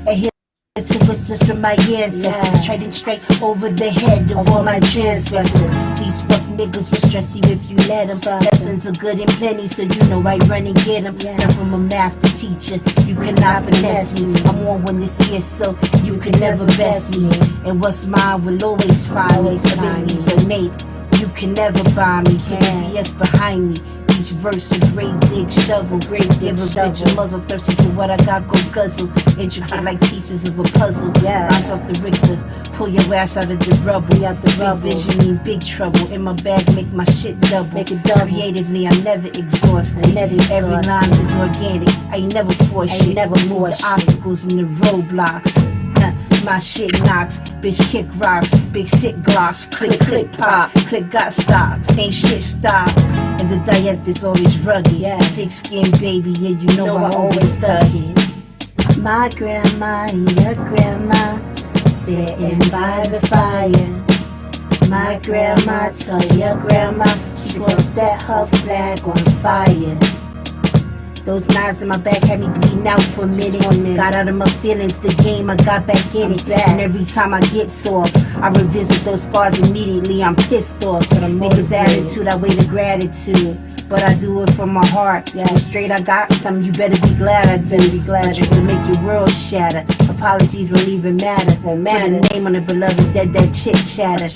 It's a whispers from my ancestors, trading straight over the head of all my transgressors. These fuck niggas will stress you if you let them. Lessons are good and plenty, so you know I run and get them. I'm from a master teacher, you cannot finesse me. I'm on when this year, so you can never best me. And what's mine will always find me. Abilities innate, you can never buy me. Yes, behind me. Each verse a great big shovel, great give a bitch a muzzle, thirsty for what I got, go guzzle. Intricate like pieces of a puzzle. Rhymes off the Richter, pull your ass out of the rubble. Big vision mean big trouble. In my bag, make my shit double. Make it double. Creatively, I'm never exhausted. Every line is organic. I ain't never force shit. Never move the obstacles and the roadblocks. My shit knocks, bitch kick rocks, big sick blocks, click click pop, click got stocks, ain't shit stop. And the diet is always rugged, thick skin baby, yeah you know I always thug it. My grandma and your grandma sitting by the fire. My grandma told your grandma she gon' set her flag on fire. Those knives in my back had me bleeding out for a minute. Got out of my feelings, the game, I got back in it. And every time I get soft, I revisit those scars immediately. I'm pissed off. But I'm niggas' attitude, I weigh the gratitude. But I do it from my heart. Straight, I got some, you better be glad I do. But you can make your world shatter. Apologies won't even matter. Put a name on the beloved dead, that chit chatter.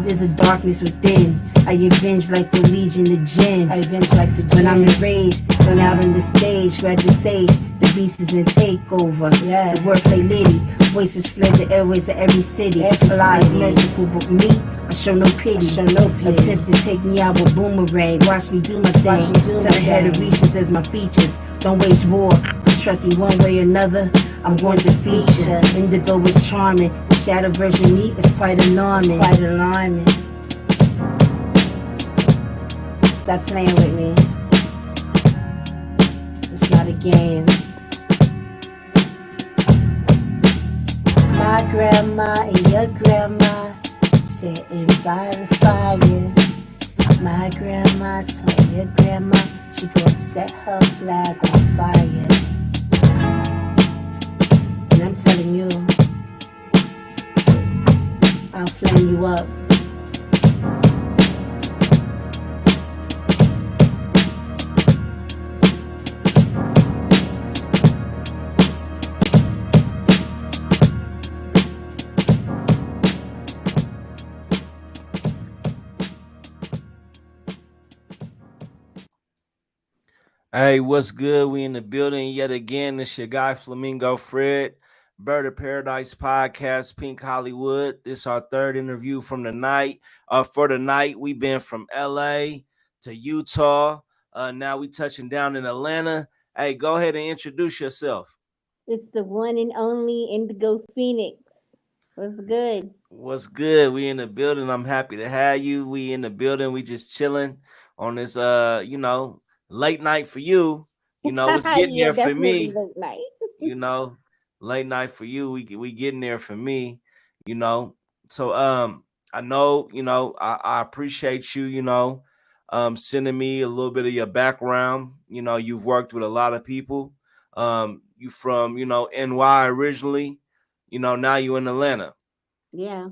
There's a darkness within. I avenge like the Legion of Jinn. I avenge like the Jinn. When I'm enraged, turn out on the stage, grab the sage. The beast is in takeover. The wordplay litty. Voices fled the airways of every city. Allah is merciful, but me, I show no pity. Attempts to take me out with boomerang. Watch me do my thing. Seven headed reaches as my features. Don't wage war. Just trust me one way or another. I'm going to feature. Indigo was charming. The shadow version of me is quite alarming. Stop playing with me. It's not a game. My grandma and your grandma sitting by the fire. My grandma told your grandma she gonna set her flag on fire. And I'm telling you, I'll flame you up. Hey, what's good? We in the building yet again. It's your guy Flamingo Fred, Bird of Paradise Podcast, Pink Hollywood. This is our third interview from the night. For the night, we've been from LA to Utah. Now we touching down in Atlanta. Hey, go ahead and introduce yourself. It's the one and only Indigo Phoenyx. What's good? What's good? We in the building. I'm happy to have you. We in the building. We just chilling on this late night for you. It's getting Yeah, there for definitely me. late night. you know, Late night for you. We getting there for me. You know, so I know I appreciate you. Sending me a little bit of your background. You've worked with a lot of people. You from NY originally. Now you in Atlanta. Yeah.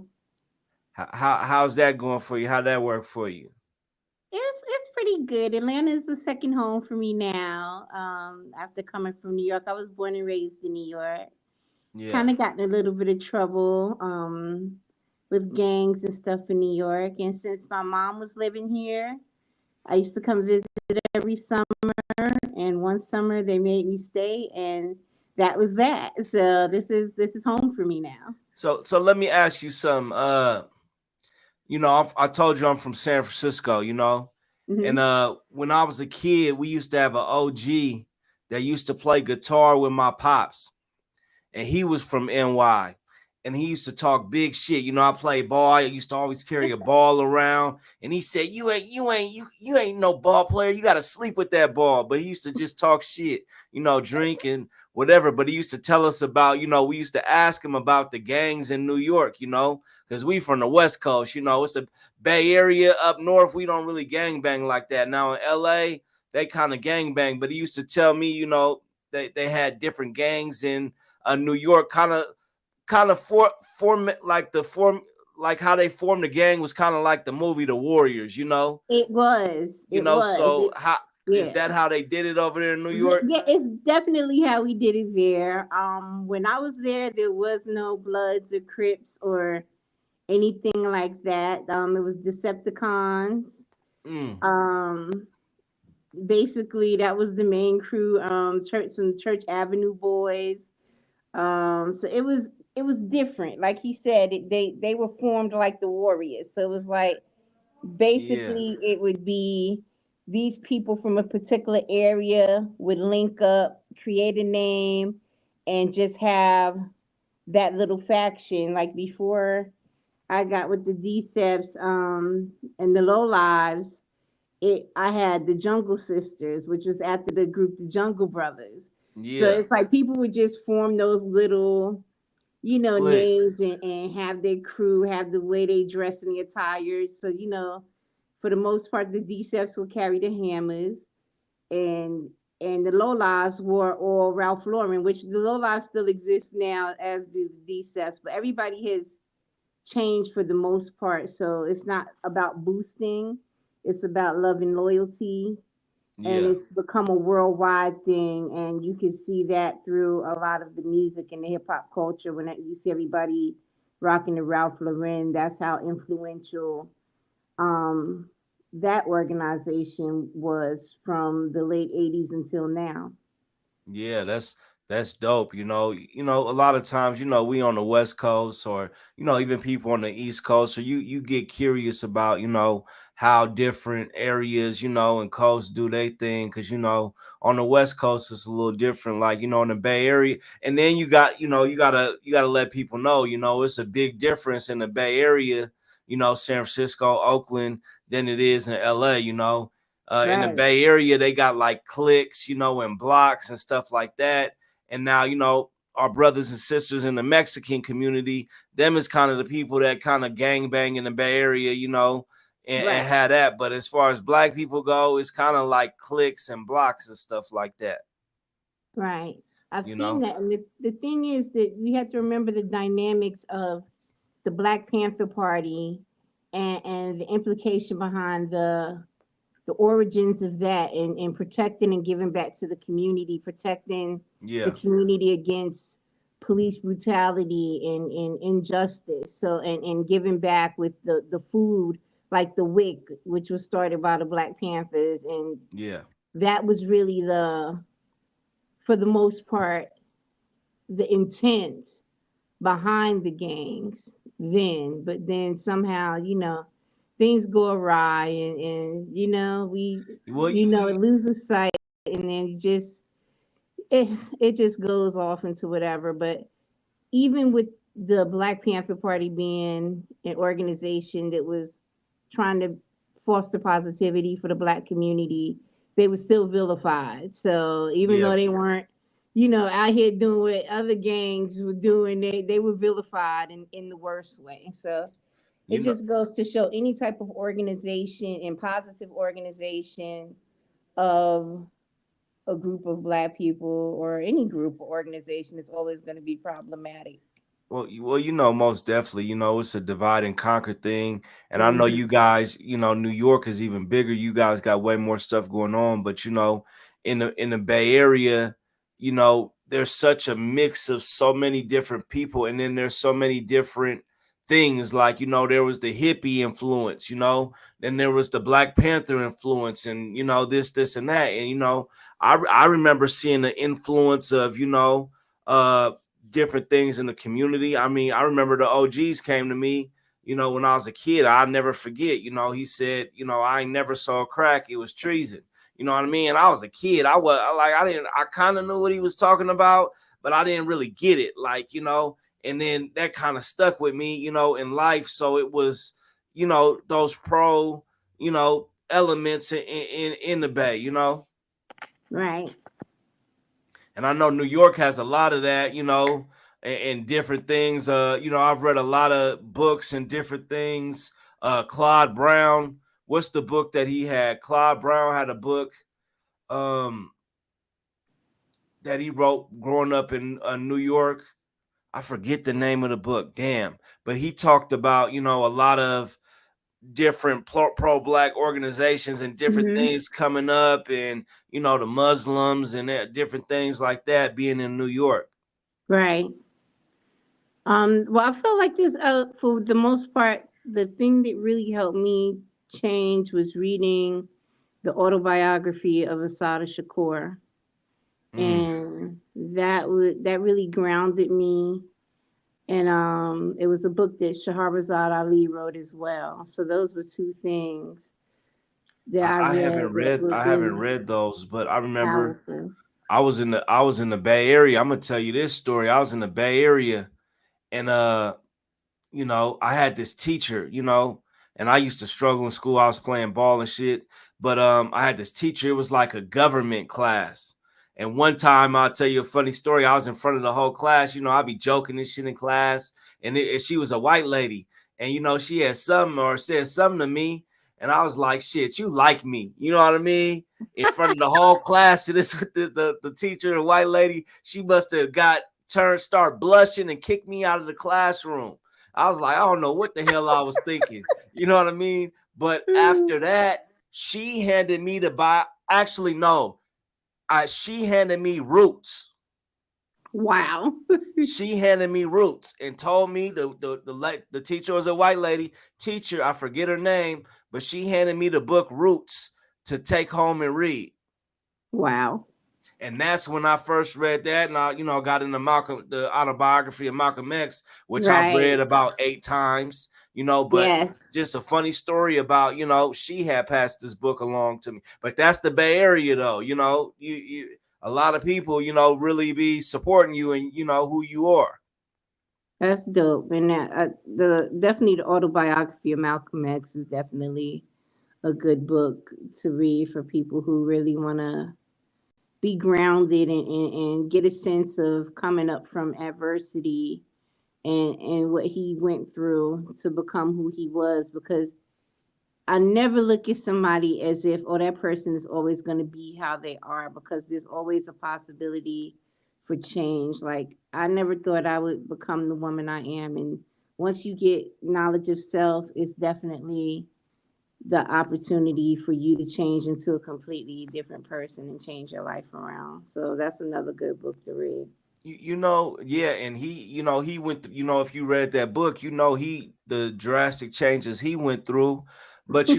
How's that going for you? How'd that work for you? It's pretty good. Atlanta is the second home for me now. After coming from New York, I was born and raised in New York. Yeah. Kind of got in a little bit of trouble with gangs and stuff in New York. And since my mom was living here, I used to come visit every summer. And one summer they made me stay, and that was that. So this is home for me now. So let me ask you something. I told you I'm from San Francisco. And Hmm. when I was a kid, we used to have an OG that used to play guitar with my pops, and he was from NY. And he used to talk big shit. I played ball. I used to always carry a ball around. And he said, you ain't no ball player. You gotta sleep with that ball. But he used to just talk shit, drink and whatever. But he used to tell us about, we used to ask him about the gangs in New York, because we from the West Coast, it's the Bay Area up north. We don't really gang bang like that. Now in LA, they kind of gang bang. But he used to tell me, they had different gangs in New York kind of form like the form like how they formed the gang was kind of like the movie The Warriors, you know. It was. You It know, was. so how is Yeah. that how they did it over there in New York? Yeah, it's definitely how we did it there. When I was there was no Bloods or Crips or anything like that. It was Decepticons. Mm, Um, Basically, that was the main crew. Some Church Avenue boys. So it was different. Like he said, they were formed like the Warriors. So it was like yeah, basically it would be these people from a particular area would link up, create a name, and just have that little faction. Like before I got with the Deceps and the Low Lives, I had the Jungle Sisters, which was after the group the Jungle Brothers. So yeah, it's like people would just form those little, click, names and have their crew, have the way they dress and the attire. So, for the most part, the Deceps will carry the hammers, and the Low Lives wore all Ralph Lauren, which the Low Lives still exist now, as do the Deceps, but everybody has changed for the most part. So it's not about boosting; it's about love and loyalty, and yeah. it's become a worldwide thing. And you can see that through a lot of the music and the hip hop culture. When you see everybody rocking the Ralph Lauren, that's how influential um, that organization was from the late '80s until now. Yeah, that's dope. A lot of times, we on the West Coast, or even people on the East Coast, or you get curious about, how different areas, and coasts do they thing, because on the West Coast it's a little different, like in the Bay Area, and then you gotta let people know, it's a big difference in the Bay Area, San Francisco, Oakland, than it is in LA, in the Right, Bay Area, they got like cliques, and blocks and stuff like that. And now, our brothers and sisters in the Mexican community, them is kind of the people that kind of gang bang in the Bay Area, and right, had that. But as far as black people go, it's kind of like cliques and blocks and stuff like that, right. I've you seen know? that. And the thing is that we have to remember the dynamics of the Black Panther Party, and the implication behind the origins of that, and protecting and giving back to the community, protecting the Yeah, community against police brutality and injustice. So and giving back with the food, like the WIC, which was started by the Black Panthers, and yeah, that was really for the most part, the intent behind the gangs then. But then somehow, things go awry, and we well, it loses sight, and then it, it just goes off into whatever. But even with the Black Panther Party being an organization that was trying to foster positivity for the black community, they were still vilified. So even yeah, though they weren't, out here doing what other gangs were doing, they were vilified in the worst way. So you it know, just goes to show any type of organization and positive organization of a group of black people or any group or organization is always going to be problematic. Well, most definitely, it's a divide and conquer thing. And I know Hmm. you guys, New York is even bigger. You guys got way more stuff going on, but in the Bay Area, there's such a mix of so many different people, and then there's so many different things. Like, there was the hippie influence, then there was the Black Panther influence, and this and that. And I remember seeing the influence of, uh different things in the community. I mean, I remember the OGs came to me, when I was a kid. I never forget, he said, I ain't never saw crack. It was treason. You know what I mean? And I was a kid. I kind of knew what he was talking about, but I didn't really get it. Like, and then that kind of stuck with me, in life. So it was, those pro, elements in the Bay, Right. and I know New York has a lot of that, and different things. I've read a lot of books and different things. Claude Brown, what's the book that he had? Claude Brown had a book. Um, that he wrote growing up in New York. I forget the name of the book. Damn, but he talked about a lot of different pro-black organizations and different Hmm. things coming up, and the Muslims and different things like that being in New York. Right. Well, I feel like this, for the most part, the thing that really helped me change was reading the autobiography of Asada Shakur, Mm. and that really grounded me. And it was a book that Shahrazad Ali wrote as well. So those were two things that I I read haven't that read were I haven't really read those, but I remember powerful. I was in the Bay Area. I'm gonna tell you this story. I was in the Bay Area, and I had this teacher, and I used to struggle in school. I was playing ball and shit, but I had this teacher. It was like a government class. And one time, I'll tell you a funny story. I was in front of the whole class. I'd be joking and shit in class, and she was a white lady, and she had something or said something to me, and I was like, "Shit, you like me?" You know what I mean? In front of the whole class to this with the teacher, the white lady, she must have start blushing and kicked me out of the classroom. I was like, I don't know what the hell I was thinking. You know what I mean? But after that, she handed me to buy. Actually, no, she handed me Roots. Wow. She handed me Roots and told me the teacher was a white lady. Teacher, I forget her name, but she handed me the book Roots to take home and read. Wow. And that's when I first read that, and I, got into the autobiography of Malcolm X, which I've read Right. about 8 times. But Yes. just a funny story about, she had passed this book along to me. But that's the Bay Area, though. A lot of people, really be supporting you and who you are. That's dope. And the definitely the autobiography of Malcolm X is definitely a good book to read for people who really want to be grounded and get a sense of coming up from adversity and what he went through to become who he was. Because I never look at somebody as if, oh, that person is always going to be how they are, because there's always a possibility for change. Like, I never thought I would become the woman I am. And once you get knowledge of self, it's definitely the opportunity for you to change into a completely different person and change your life around. So that's another good book to read. Yeah, and he went if you read that book, the drastic changes he went through. But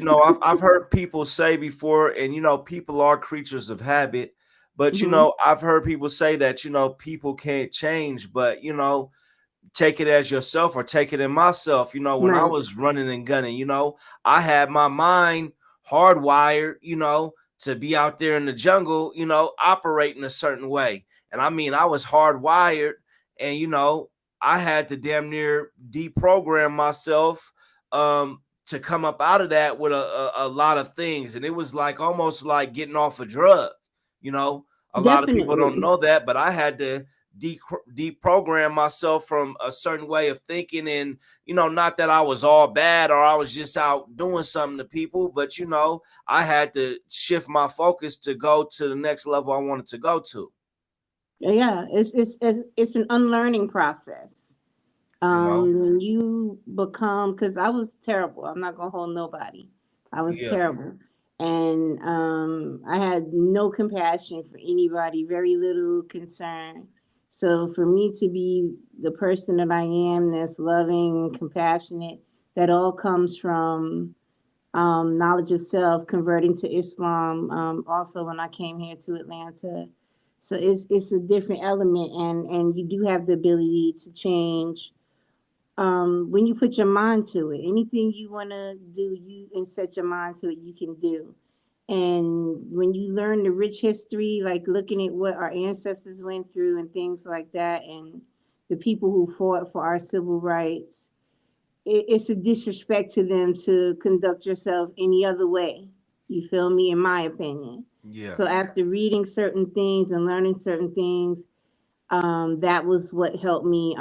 I've heard people say before, and people are creatures of habit. But Hmm. I've heard people say that people can't change, but take it as yourself or take it in myself. When I Right. was running and gunning, I had my mind hardwired, to be out there in the jungle, operating a certain way. And I mean, I was hardwired, and I had to damn near deprogram myself to come up out of that with a lot of things. And it was like almost like getting off a drug, you know. A lot of people don't Definitely. know that, but I had to deprogram myself from a certain way of thinking, and not that I was all bad or I was just out doing something to people, but I had to shift my focus to go to the next level I wanted to go to. Yeah, it's an unlearning process. you know When you become, because I was terrible. I'm not gonna hold nobody. I was yeah. terrible, and I had no compassion for anybody, very little concern. So for me to be the person that I am, that's loving and compassionate, that all comes from knowledge of self, converting to Islam. Also, when I came here to Atlanta, so it's a different element, and you do have the ability to change when you put your mind to it. Anything you want to do, you and set your mind to it, you can do. And when you learn the rich history, like looking at what our ancestors went through and things like that, and the people who fought for our civil rights, it's a disrespect to them to conduct yourself any other way. You feel me? In my opinion. Yeah. So after reading certain things and learning certain things, that was what helped me.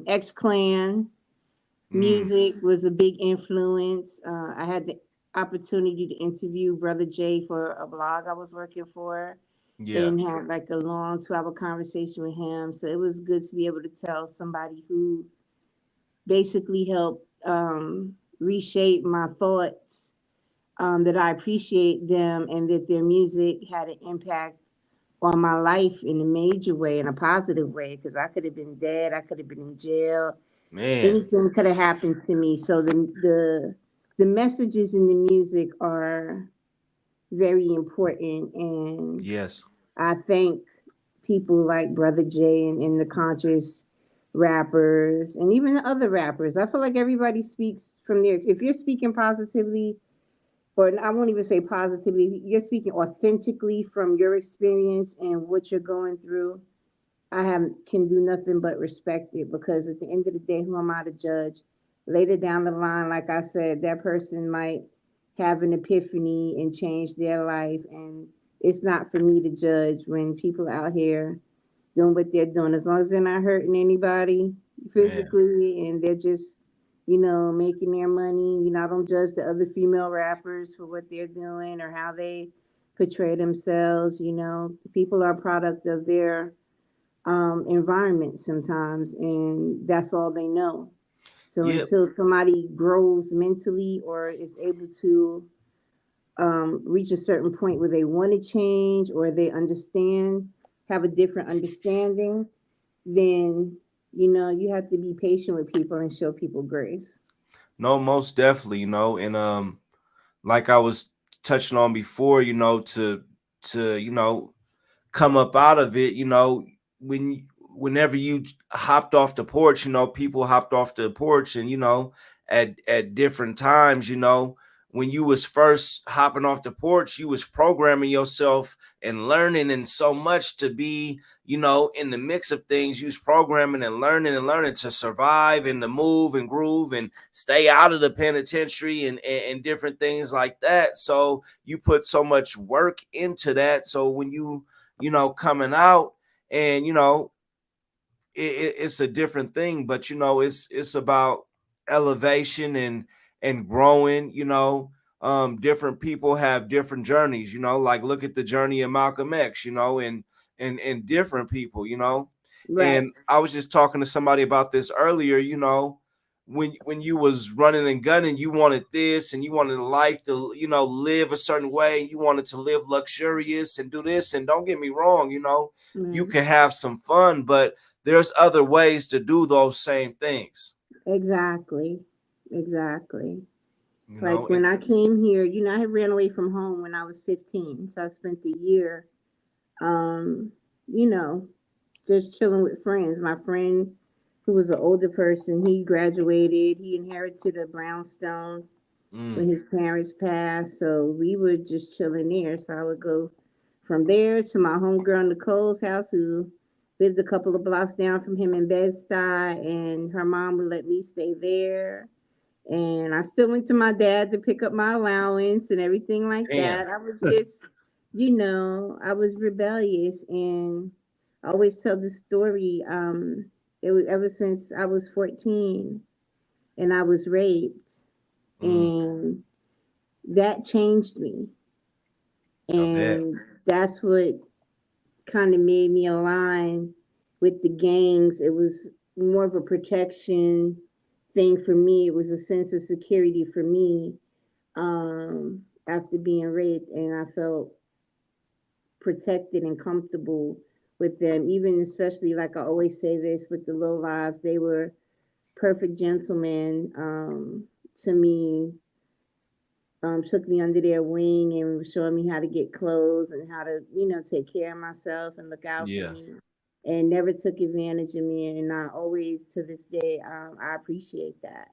X Clan Mm. music was a big influence. I had the opportunity to interview Brother Jay for a blog I was working for, Yeah, and had like a long 2-hour conversation with him. So it was good to be able to tell somebody who basically helped reshape my thoughts, that I appreciate them and that their music had an impact on my life in a major way, in a positive way, because I could have been dead, I could have been in jail, man. anything could have happened to me. So the messages in the music are very important, and Yes. I thank people like Brother Jay and the conscious rappers and even the other rappers. I feel like everybody speaks from there. If you're speaking positively, or I won't even say positively, you're speaking authentically from your experience and what you're going through. I have can do nothing but respect it, because at the end of the day, who am I to judge? Later down the line, like I said, that person might have an epiphany and change their life, and it's not for me to judge when people out here doing what they're doing, as long as they're not hurting anybody Man. physically and they're just, making their money. I don't judge the other female rappers for what they're doing or how they portray themselves. People are a product of their environment sometimes, and that's all they know. So Yeah. until somebody grows mentally or is able to reach a certain point where they want to change or they understand, have a different understanding, then you have to be patient with people and show people grace. No, most definitely, and like I was touching on before, to come up out of it, when whenever you hopped off the porch, people hopped off the porch, and at different times, when you was first hopping off the porch, you was programming yourself and learning and so much to be, in the mix of things. You was programming and learning to survive and to move and groove and stay out of the penitentiary and different things like that. So you put so much work into that. So when coming out, and it's a different thing, but it's about elevation and growing. Different people have different journeys. Like look at the journey of Malcolm X. And different people. Right. And I was just talking to somebody about this earlier. When you was running and gunning, you wanted this and you wanted life to live a certain way. You wanted to live luxurious and do this. And don't get me wrong, you Right. can have some fun, but there's other ways to do those same things. Exactly. Exactly. Like And when I came here, I had ran away from home when I was 15. So I spent the year, um, you know, just chilling with friends. My friend, who was an older person, he graduated. He inherited a brownstone mm, when his parents passed. So we were just chilling there. So I would go from there to my homegirl Nicole's house, who lived a couple of blocks down from him in Bed-Stuy, and her mom would let me stay there. And I still went to my dad to pick up my allowance and everything like damn. that. I was just, I was rebellious, and I always tell the story. It was ever since I was 14 and I was raped, Mm, and that changed me. I bet. And that's what kind of made me align with the gangs. It was more of a protection thing for me. It was a sense of security for me, after being raped, and I felt protected and comfortable with them. Even especially, like I always say this, with the low lives, they were perfect gentlemen, to me. Took me under their wing and was showing me how to get clothes and how to, take care of myself and look out for Yeah. me, and never took advantage of me. And I always, to this day, I appreciate that.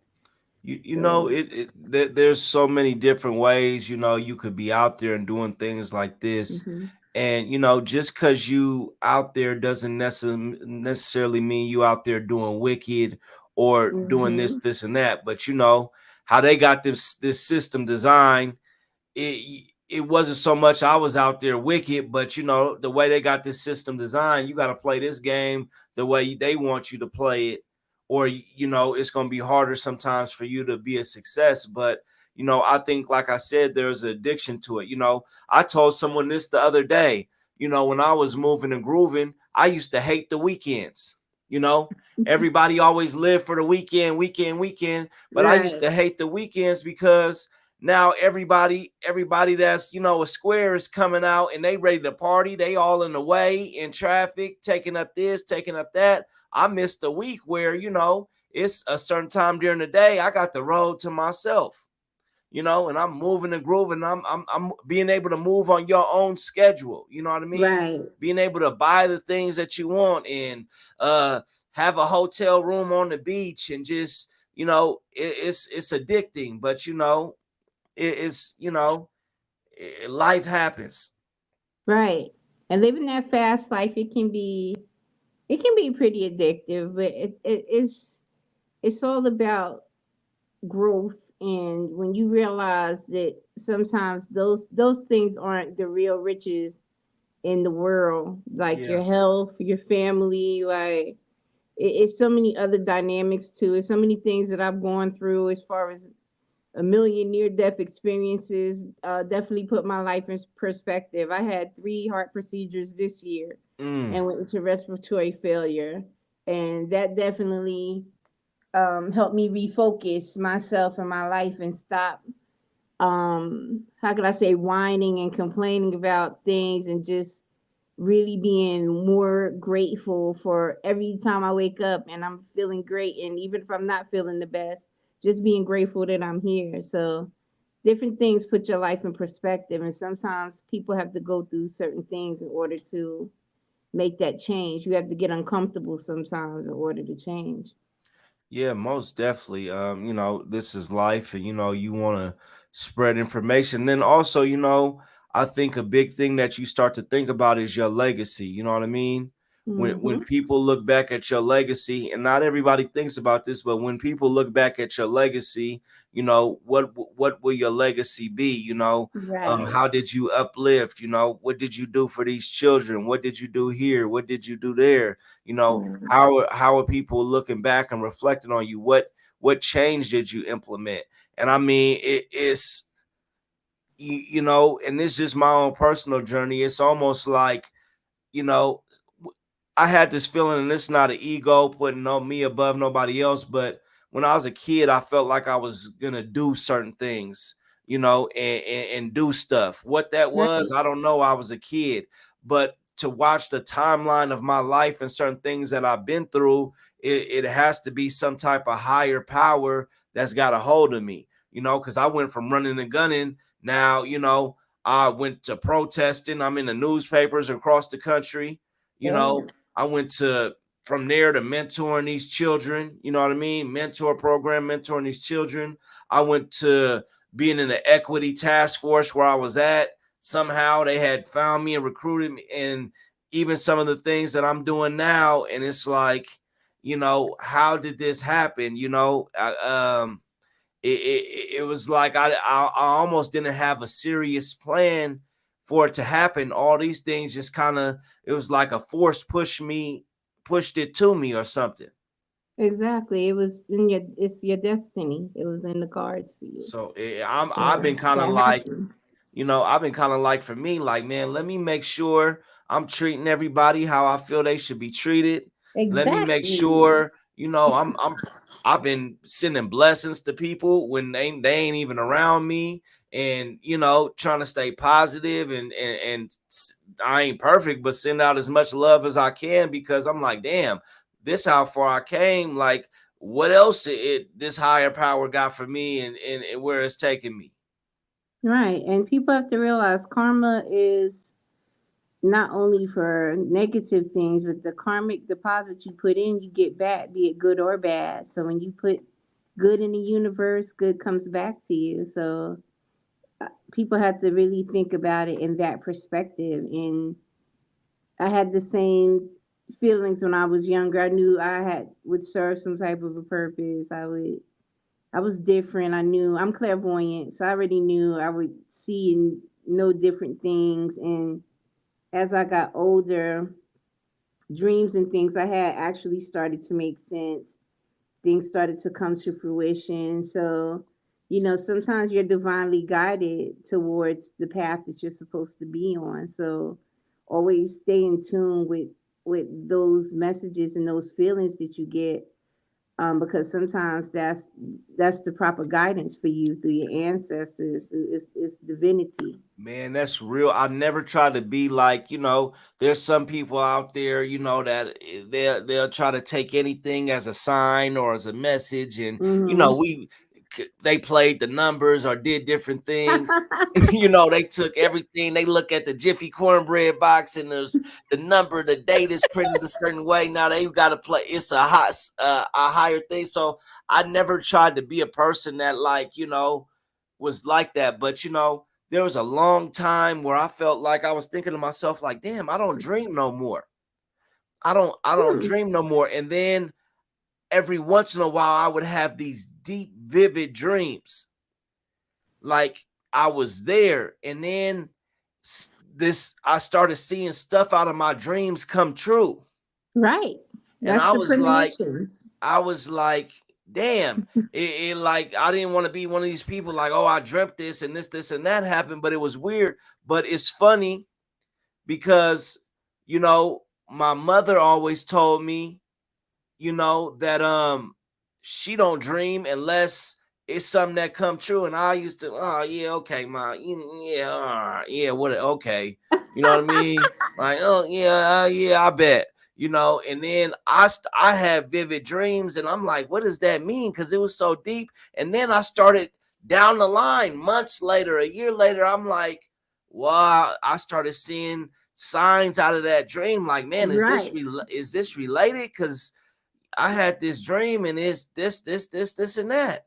You know, So, there's so many different ways, you could be out there and doing things like this. hmm And, just because you out there doesn't necessarily mean you out there doing wicked or doing hmm this, and that. But, how they got this system designed, it wasn't so much I was out there wicked, but the way they got this system designed, you got to play this game the way they want you to play it, or it's going to be harder sometimes for you to be a success. But I think, like I said, there's an addiction to it. I told someone this the other day. when I was moving and grooving, I used to hate the weekends. You know, everybody always lived for the weekend, weekend. But I used Right. to hate the weekends because now everybody that's a square is coming out and they ready to party. They all in the way in traffic, taking up this, taking up that. I missed the week where it's a certain time during the day. I got the road to myself, and I'm moving and grooving. I'm being able to move on your own schedule. You know what I mean? Right. Being able to buy the things that you want and have a hotel room on the beach and just it's addicting, but it's life happens. Right. And living that fast life, it can be pretty addictive, but it's all about growth. And when you realize that sometimes those things aren't the real riches in the world, like your Yeah. health, your family, like it's so many other dynamics to it, so many things that I've gone through as far as a million near death experiences. Definitely put my life in perspective. I had 3 heart procedures this year Mm. and went into respiratory failure, and that definitely helped me refocus myself and my life and stop, how could I say, whining and complaining about things, and just really being more grateful for every time I wake up and I'm feeling great. And even if I'm not feeling the best, just being grateful that I'm here. So different things put your life in perspective. And sometimes people have to go through certain things in order to make that change. You have to get uncomfortable sometimes in order to change. Yeah, most definitely. This is life, and you want to spread information. Then also, I think a big thing that you start to think about is your legacy. You know what I mean? When Hmm. people look back at your legacy, and not everybody thinks about this, but when people look back at your legacy, what will your legacy be? Right. How did you uplift? What did you do for these children? What did you do here? What did you do there? Right. How are people looking back and reflecting on you? What change did you implement? And I mean, it's and it's just my own personal journey. It's almost like you know, I had this feeling, and it's not an ego putting on me above nobody else, but when I was a kid, I felt like I was gonna do certain things, and do stuff. What that was, Right. I don't know. I was a kid, but to watch the timeline of my life and certain things that I've been through, it has to be some type of higher power that's got a hold of me, because I went from running and gunning. Now, I went to protesting. I'm in the newspapers across the country. You know, Right. I went to from there to mentoring these children. You know what I mean? Mentor program, mentoring these children. I went to being in the equity task force where I was at. Somehow they had found me and recruited me, and even some of the things that I'm doing now. And it's like, how did this happen? It was like I almost didn't have a serious plan for it to happen. All these things just kind of, it was like a force pushed it to me or something. Exactly. It's your destiny. It was in the cards for you. So I've So been kind of that like, happened. I've been kind of like, for me, like, man, let me make sure I'm treating everybody how I feel they should be treated. Let me make Exactly. sure, I've been sending blessings to people when they ain't even around me, and trying to stay positive, and I ain't perfect, but send out as much love as I can, because I'm like, damn, this how far I came. Like, what else this higher power got for me, and where it's taking me. Right. And people have to realize karma is not only for negative things, but the karmic deposit you put in, you get back, be it good or bad. So when you put good in the universe, good comes back to you. So people have to really think about it in that perspective. And I had the same feelings when I was younger. I knew I had would serve some type of a purpose. I was different. I knew I'm clairvoyant, so I already knew I would see and know different things. And as I got older, dreams and things I had actually started to make sense. Things started to come to fruition. So, sometimes you're divinely guided towards the path that you're supposed to be on. So, always stay in tune with those messages and those feelings that you get, because sometimes that's the proper guidance for you through your ancestors. It's divinity. Man, that's real. I never try to be like, there's some people out there, that they'll try to take anything as a sign or as a message, and Hmm. they played the numbers or did different things. They took everything. They look at the Jiffy cornbread box, and there's the number, the date is printed a certain way. Now they got to play. It's a higher thing. So I never tried to be a person that was like that. But there was a long time where I felt like I was thinking to myself, like, damn, I don't dream no more. I don't Hmm. dream no more. And then every once in a while I would have these deep, vivid dreams. Like I was there. And then this I started seeing stuff out of my dreams come true. Right. And That's the premonitions. I was like, damn. It like I didn't want to be one of these people like, oh, I dreamt this and this and that happened, but it was weird. But it's funny because you know my mother always told me that she don't dream unless it's something that come true. And I used to, oh yeah, okay, ma, yeah, all right, yeah, what, okay, you know what I mean? Like, oh yeah, yeah, I bet. And then I had vivid dreams, and I'm like, what does that mean? Because it was so deep. And then I started down the line, months later, a year later, I'm like, wow, I started seeing signs out of that dream. Like, man, Right. is this related? Because I had this dream, and it's this, and that.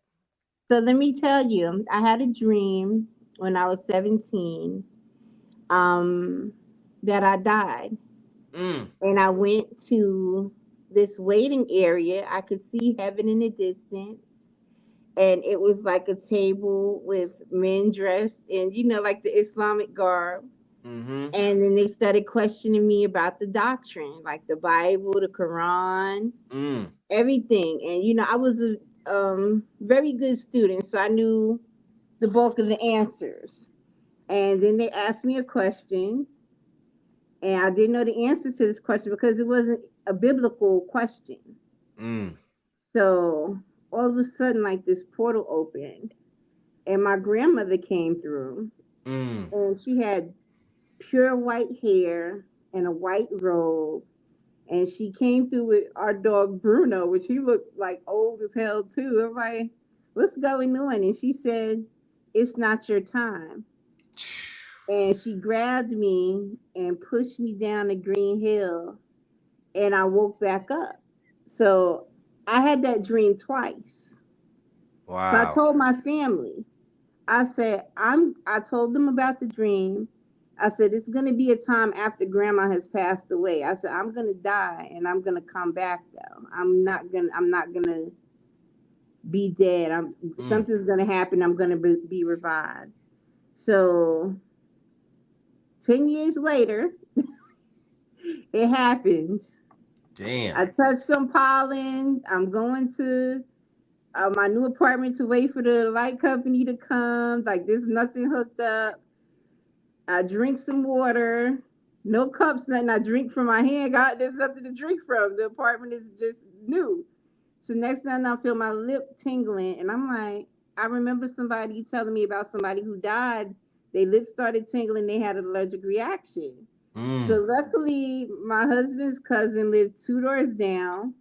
So let me tell you, I had a dream when I was 17, um, that I died. Mm, And I went to this waiting area. I could see heaven in the distance. And it was like a table with men dressed in, like the Islamic garb. mm-hmm, And then they started questioning me about the doctrine, like the Bible, the Quran, mm, everything. And I was a very good student, so I knew the bulk of the answers. And then they asked me a question, and I didn't know the answer to this question because it wasn't a biblical question. mm, So all of a sudden, like this portal opened, and my grandmother came through, mm. and she had pure white hair and a white robe, and she came through with our dog Bruno, which he looked like old as hell too. I'm like, what's going on? And she said, it's not your time. And she grabbed me and pushed me down the green hill, and I woke back up. So I had that dream twice. So I Wow. told my family, I said, I told them about the dream. I said, it's gonna be a time after grandma has passed away. I said, I'm gonna die and I'm gonna come back though. I'm not gonna be dead. Mm, Something's gonna happen. I'm gonna be revived. So 10 years later, it happens. damn. I touched some pollen. I'm going to my new apartment to wait for the light company to come. Like there's nothing hooked up. I drink some water. No cups, nothing. I drink from my hand. God, there's nothing to drink from. The apartment is just new. So next thing I feel my lip tingling, and I'm like, I remember somebody telling me about somebody who died. Their lips started tingling. They had an allergic reaction. So Mm, luckily, my husband's cousin lived two doors down.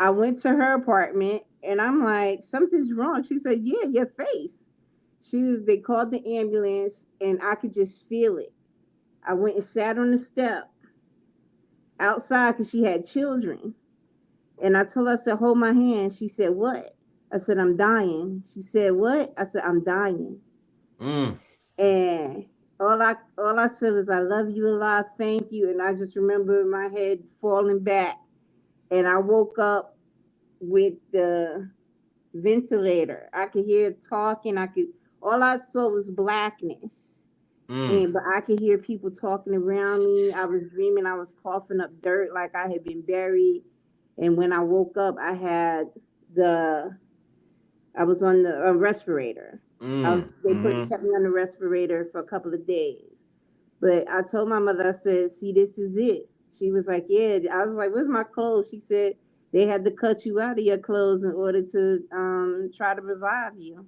I went to her apartment, and I'm like, something's wrong. She said, yeah, your face. They called the ambulance, and I could just feel it. I went and sat on the step outside because she had children. And I told her, I said, hold my hand. She said, what? I said, I'm dying. She said, what? I said, I'm dying. mm, And all I said was, I love you a lot, thank you. And I just remember my head falling back. And I woke up with the ventilator. I could hear talking. All I saw was blackness. mm, But I could hear people talking around me. I was dreaming I was coughing up dirt like I had been buried. And when I woke up, the I was on the respirator. mm, They mm-hmm, kept me on the respirator for a couple of days. But I told my mother, I said, see, this is it. She was like, yeah. I was like, where's my clothes? She said, they had to cut you out of your clothes in order to try to revive you.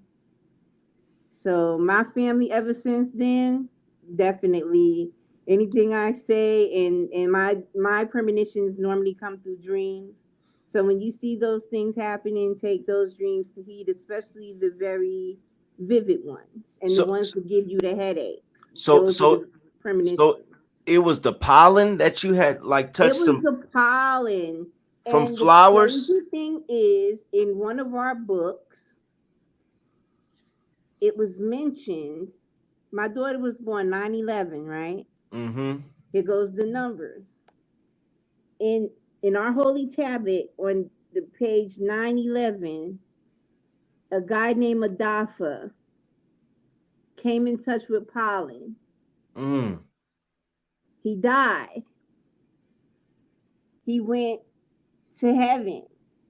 So my family ever since then, definitely anything I say and my premonitions normally come through dreams. So when you see those things happening, take those dreams to heed, especially the very vivid ones and the So ones that give you the headaches. so Those are so the premonitions. so it was the pollen that you had like It touched was some the pollen. from And the flowers. crazy thing is, in one of our books, it was mentioned. My daughter was born 9/11, right? Mm-hmm. Here goes the numbers. In in our holy tablet on the page 911, a guy named Adafa came in touch with pollen. Mm. He died. He went to heaven.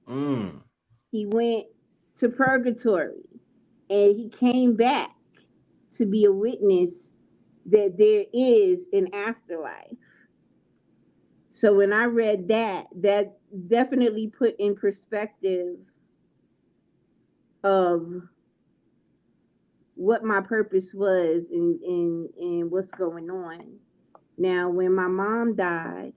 Mm. He went to purgatory. And he came back to be a witness that there is an afterlife. So when I read that, that definitely put in perspective of what my purpose was and what's going on. Now, when my mom died,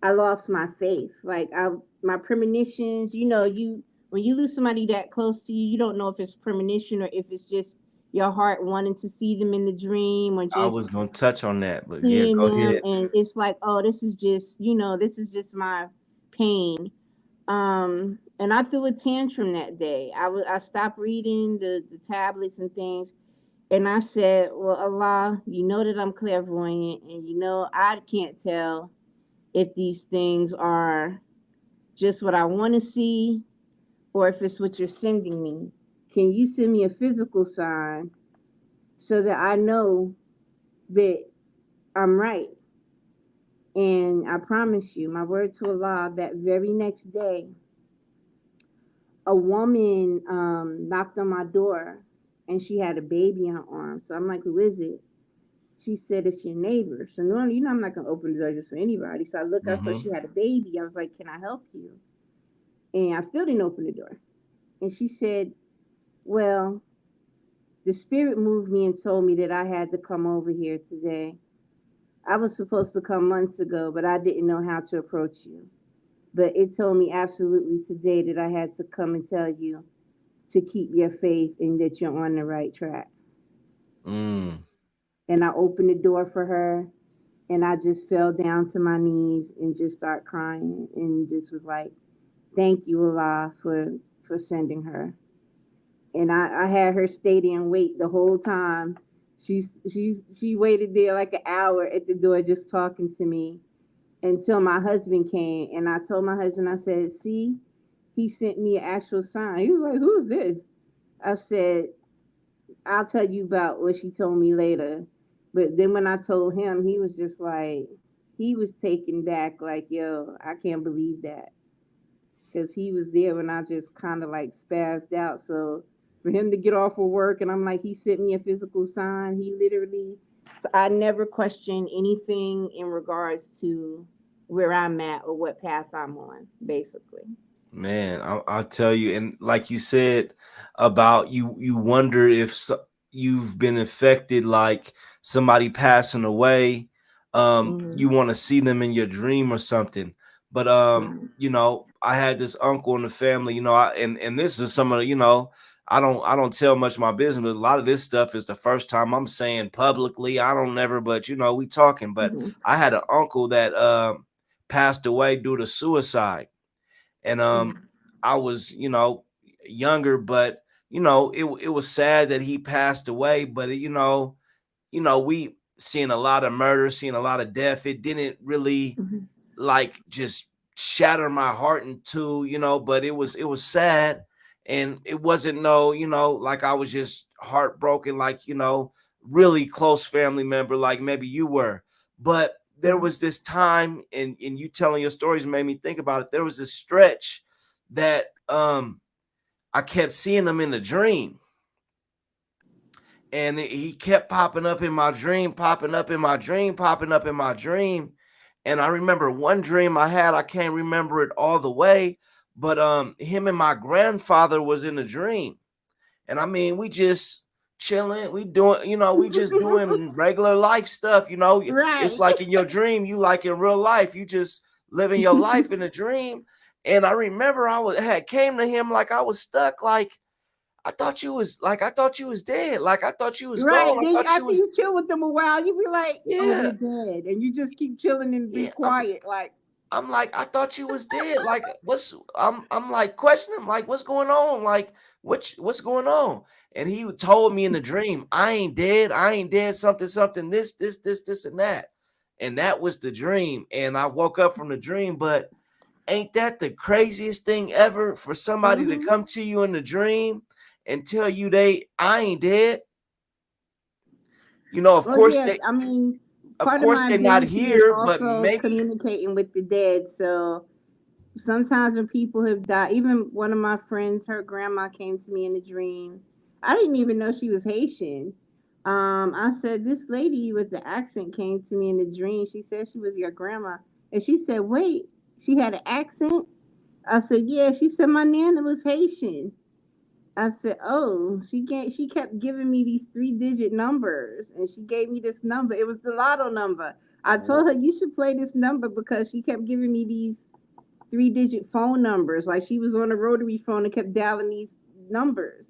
I lost my faith. My premonitions, you when you lose somebody that close to you, you don't know if it's premonition or if it's just your heart wanting to see them in the dream or I just was gonna touch on that, but yeah, seeing go them, ahead. and it's like, oh, this is just my pain. And I threw a tantrum that day. I stopped reading the tablets and things. And I said, well, Allah, you know that I'm clairvoyant, and you know I can't tell if these things are just what I want to see or if it's what you're sending me. Can you send me a physical sign so that I know that I'm right? And I promise you, my word to Allah, that very next day, a woman knocked on my door and she had a baby in her arms. So I'm like, who is it? She said, it's your neighbor. So normally, I'm not going to open the door just for anybody. So I saw Mm-hmm. she had a baby. I was like, can I help you? And I still didn't open the door. And she said, well, the spirit moved me and told me that I had to come over here today. I was supposed to come months ago, but I didn't know how to approach you. But it told me absolutely today that I had to come and tell you to keep your faith and that you're on the right track. Mm. And I opened the door for her and I just fell down to my knees and just start crying and just was like, thank you, Allah, for sending her. And I had her stay there and wait the whole time. She waited there like an hour at the door just talking to me until my husband came. And I told my husband, I said, see, he sent me an actual sign. He was like, who's this? I said, I'll tell you about what she told me later. But then when I told him, he was just like, he was taken back, like, yo, I can't believe that. Because he was there when I just kind of like spazzed out. So for him to get off of work, and I'm like, he sent me a physical sign. He literally, so I never questioned anything in regards to where I'm at or what path I'm on, basically. Man, I'll tell you, and like you said about you wonder if you've been affected, like somebody passing away. Mm-hmm. You want to see them in your dream or something. But Right. I had this uncle in the family, and this is some of I don't tell much of my business, but a lot of this stuff is the first time I'm saying publicly. I don't never, but we talking. But Mm-hmm. I had an uncle that passed away due to suicide, and Mm-hmm. I was younger, but it was sad that he passed away. But we seeing a lot of murder, seeing a lot of death. It didn't really Mm-hmm. like just shatter my heart in two, but it was sad, and it wasn't no, like I was just heartbroken, like really close family member, like maybe you were. But there Mm-hmm. was this time, and you telling your stories made me think about it. There was this stretch that I kept seeing them in the dream, and he kept popping up in my dream, popping up in my dream, popping up in my dream. And I remember one dream I had, I can't remember it all the way, but him and my grandfather was in a dream. And I mean, we just chilling, we doing, we just doing regular life stuff, It's Right. like in your dream, you like in real life, you just living your life in a dream. And I remember had came to him like I was stuck, like I thought you was dead. Like I thought you was Right. gone. I Then thought you after was you chill with them a while, you be like, "Oh, they're yeah, dead," and you just keep chilling and be yeah. quiet. Like, I'm like, I thought you was dead. Like, I'm like questioning him, like, what's going on? Like, what's going on? And he told me in the dream, I ain't dead, something, something, this, and that. And that was the dream. And I woke up from the dream, but ain't that the craziest thing ever for somebody to hmm come to you in the dream and tell you I ain't dead? Of well, course yes. I mean, of part of course my they're not ability is here, but also maybe communicating with the dead. So sometimes when people have died, even one of my friends, her grandma came to me in a dream. I didn't even know she was Haitian. I said, this lady with the accent came to me in a dream. She said she was your grandma. And she said, wait, she had an accent? I said, yeah. She said, my nana was Haitian. I said, oh, she kept giving me these 3-digit numbers, and she gave me this number. It was the lotto number. I told her you should play this number because she kept giving me these 3-digit phone numbers. Like she was on a rotary phone and kept dialing these numbers.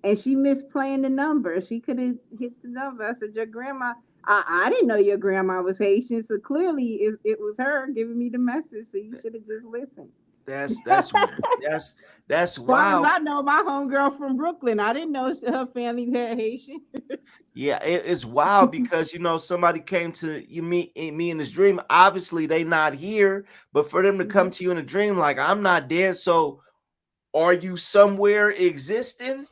And she missed playing the number. She could have hit the number. I said, your grandma, I didn't know your grandma was Haitian. So clearly it was her giving me the message. So you should have just listened. that's that's that's that's Far as wild. I know, my homegirl from Brooklyn, I didn't know her family had Haitian. Yeah, it's wild because somebody came to me in this dream. Obviously, they not here, but for them to come Mhm. to you in a dream, like I'm not dead. So, are you somewhere existing?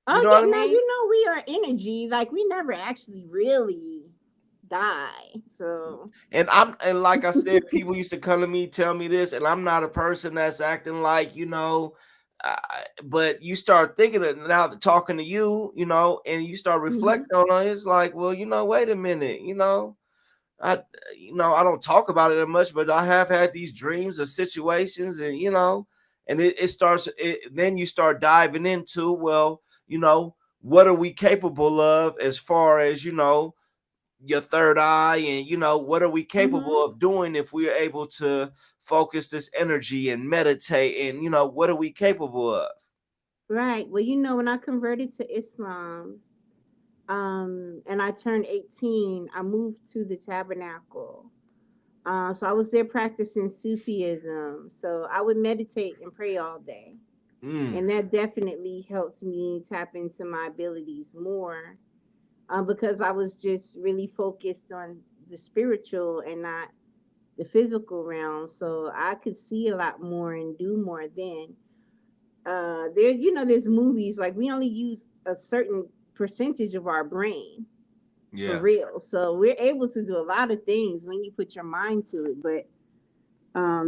You Oh know yeah, what I now mean? you know we are energy. Like we never actually really die. So And like I said, people used to come to me, tell me this, and I'm not a person that's acting like but you start thinking that now that talking to you, and you start hmm reflecting on it, it's like, well, wait a minute, I I don't talk about it that much, but I have had these dreams of situations, and and it starts then you start diving into, well, what are we capable of as far as your third eye, and what are we capable hmm of doing if we are able to focus this energy and meditate, and what are we capable of? right. Well, you know, when I converted to Islam, and I turned 18, I moved to the Tabernacle. So I was there practicing Sufism. So I would meditate and pray all day. Mm, And that definitely helped me tap into my abilities more, because I was just really focused on the spiritual and not the physical realm. So I could see a lot more and do more then. There, you know, there's movies like we only use a certain percentage of our brain for yeah. real. So we're able to do a lot of things when you put your mind to it. But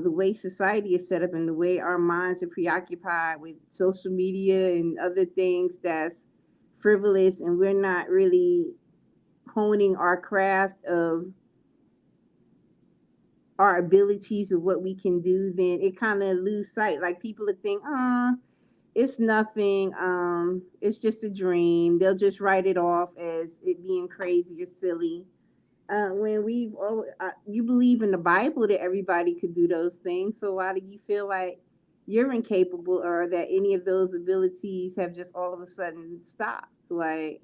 the way society is set up and the way our minds are preoccupied with social media and other things that's frivolous, and we're not really honing our craft of our abilities of what we can do, then it kind of lose sight. Like people would think, it's nothing. It's just a dream. They'll just write it off as it being crazy or silly. When you believe in the Bible that everybody could do those things, so why do you feel like you're incapable or that any of those abilities have just all of a sudden stopped? Like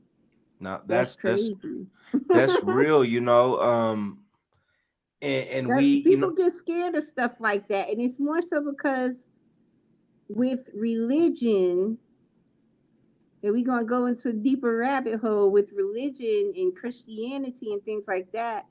Now that's that's crazy. that's real, and we, That people get scared of stuff like that, and it's more so because with religion, and we're gonna go into a deeper rabbit hole with religion and Christianity and things like that.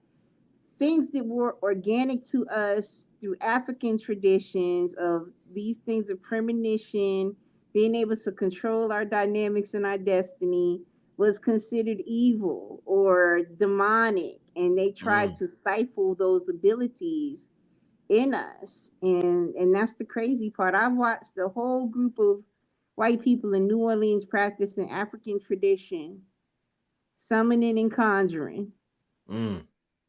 Things that were organic to us through African traditions of these things of premonition, being able to control our dynamics and our destiny was considered evil or demonic, and they tried mm, to stifle those abilities in us. And that's the crazy part. I've watched a whole group of white people in New Orleans practicing African tradition, summoning and conjuring, Mm,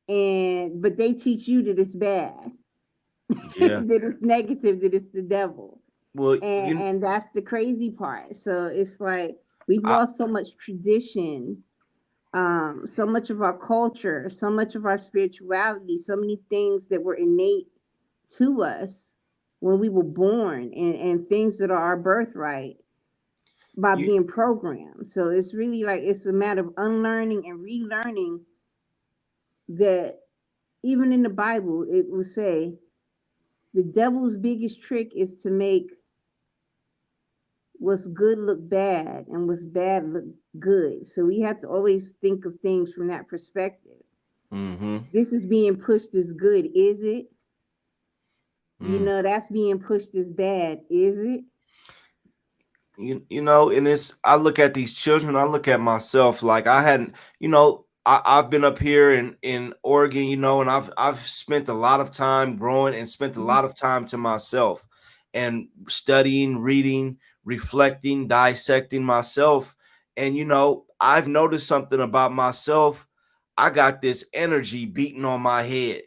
and but they teach you that it's bad, yeah. that it's negative, that it's the devil, Well, and that's the crazy part. So it's like we've I, lost so much tradition, so much of our culture, so much of our spirituality, so many things that were innate to us when we were born, and things that are our birthright by you, being programmed. So it's really like it's a matter of unlearning and relearning that even in the Bible, it will say the devil's biggest trick is to make what's good look bad and what's bad look good. So we have to always think of things from that perspective. mm-hmm, This is being pushed as good, is it? You mm. know, that's being pushed as bad, is it? You know, and it's I look at these children, I look at myself like I hadn't, I've been up here in Oregon, and I've spent a lot of time growing and spent a lot of time to myself and studying, reading, reflecting, dissecting myself. And I've noticed something about myself. I got this energy beating on my head,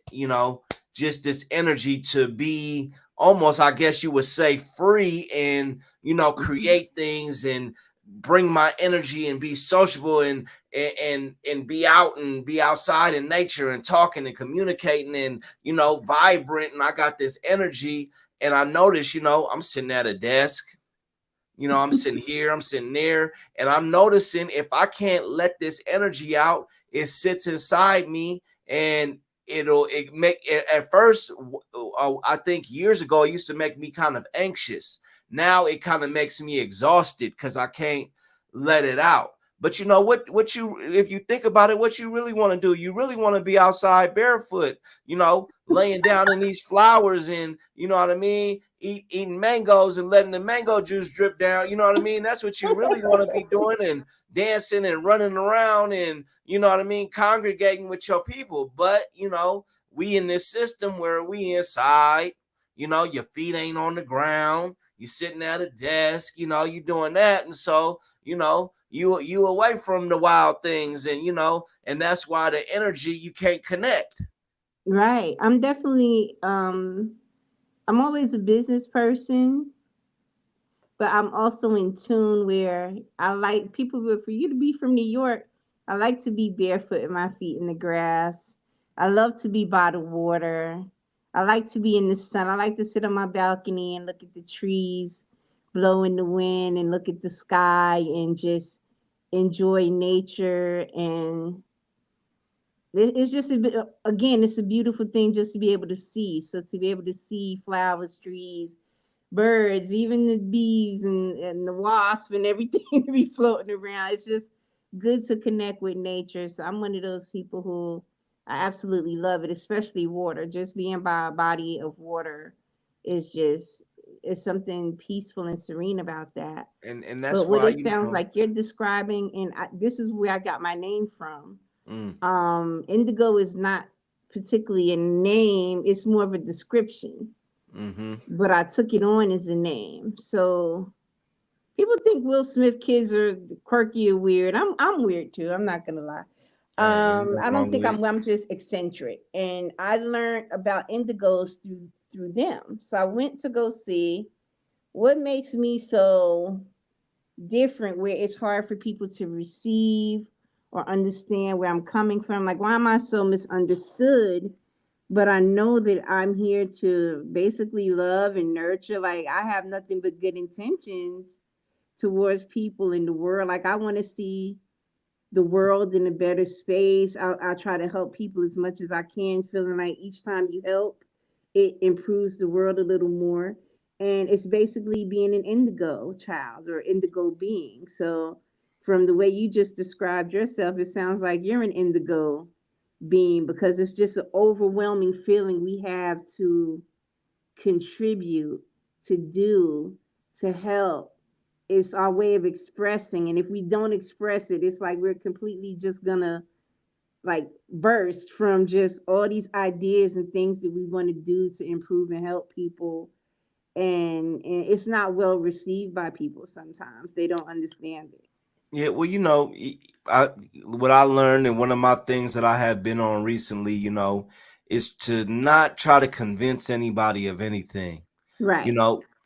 just this energy to be almost, I guess you would say, free and Mhm. create things and bring my energy and be sociable and be out and be outside in nature and talking and communicating and vibrant. And I got this energy, and I notice, I'm sitting at a desk, I'm sitting here, I'm sitting there, and I'm noticing if I can't let this energy out, it sits inside me, and it make it at first. I think years ago it used to make me kind of anxious. Now it kind of makes me exhausted because I can't let it out. But you know what you if you think about it, what you really want to do, you really want to be outside barefoot, laying down in these flowers and what I mean, eating mangoes and letting the mango juice drip down. You know what I mean? That's what you really want to be doing, and dancing and running around and what I mean, congregating with your people. But we in this system where we inside, your feet ain't on the ground, you sitting at a desk, you doing that. And so, you away from the wild things, and and that's why the energy you can't connect. Right. I'm definitely I'm always a business person, but I'm also in tune where I like people for you to be from New York. I like to be barefoot and my feet in the grass. I love to be by the water. I like to be in the sun. I like to sit on my balcony and look at the trees blow in the wind and look at the sky and just enjoy nature. And it's just again, it's a beautiful thing just to be able to see. So to be able to see flowers, trees, birds, even the bees and the wasp and everything to be floating around. It's just good to connect with nature. So I'm one of those people who I absolutely love it, especially water. Just being by a body of water is just is something peaceful and serene about that. And But that's what why it sounds like you're describing, and this is where I got my name from. mm, Indigo is not particularly a name; it's more of a description, mm-hmm. but I took it on as a name. So people think Will Smith kids are quirky or weird. I'm weird too. I'm not gonna lie. Hey, ain't I nothing don't wrong think with it. I'm just eccentric, and I learned about indigos through them. So I went to go see what makes me so different, where it's hard for people to receive or understand where I'm coming from. Like, why am I so misunderstood? But I know that I'm here to basically love and nurture. Like, I have nothing but good intentions towards people in the world. Like, I want to see the world in a better space. I try to help people as much as I can, feeling like each time you help, it improves the world a little more. And it's basically being an indigo child or indigo being. So, from the way you just described yourself, it sounds like you're an indigo being, because it's just an overwhelming feeling we have to contribute, to do, to help. It's our way of expressing. And if we don't express it, it's like we're completely just gonna like burst from just all these ideas and things that we want to do to improve and help people. And it's not well received by people sometimes. They don't understand it. Yeah, well, I what I learned, and one of my things that I have been on recently, is to not try to convince anybody of anything. Right.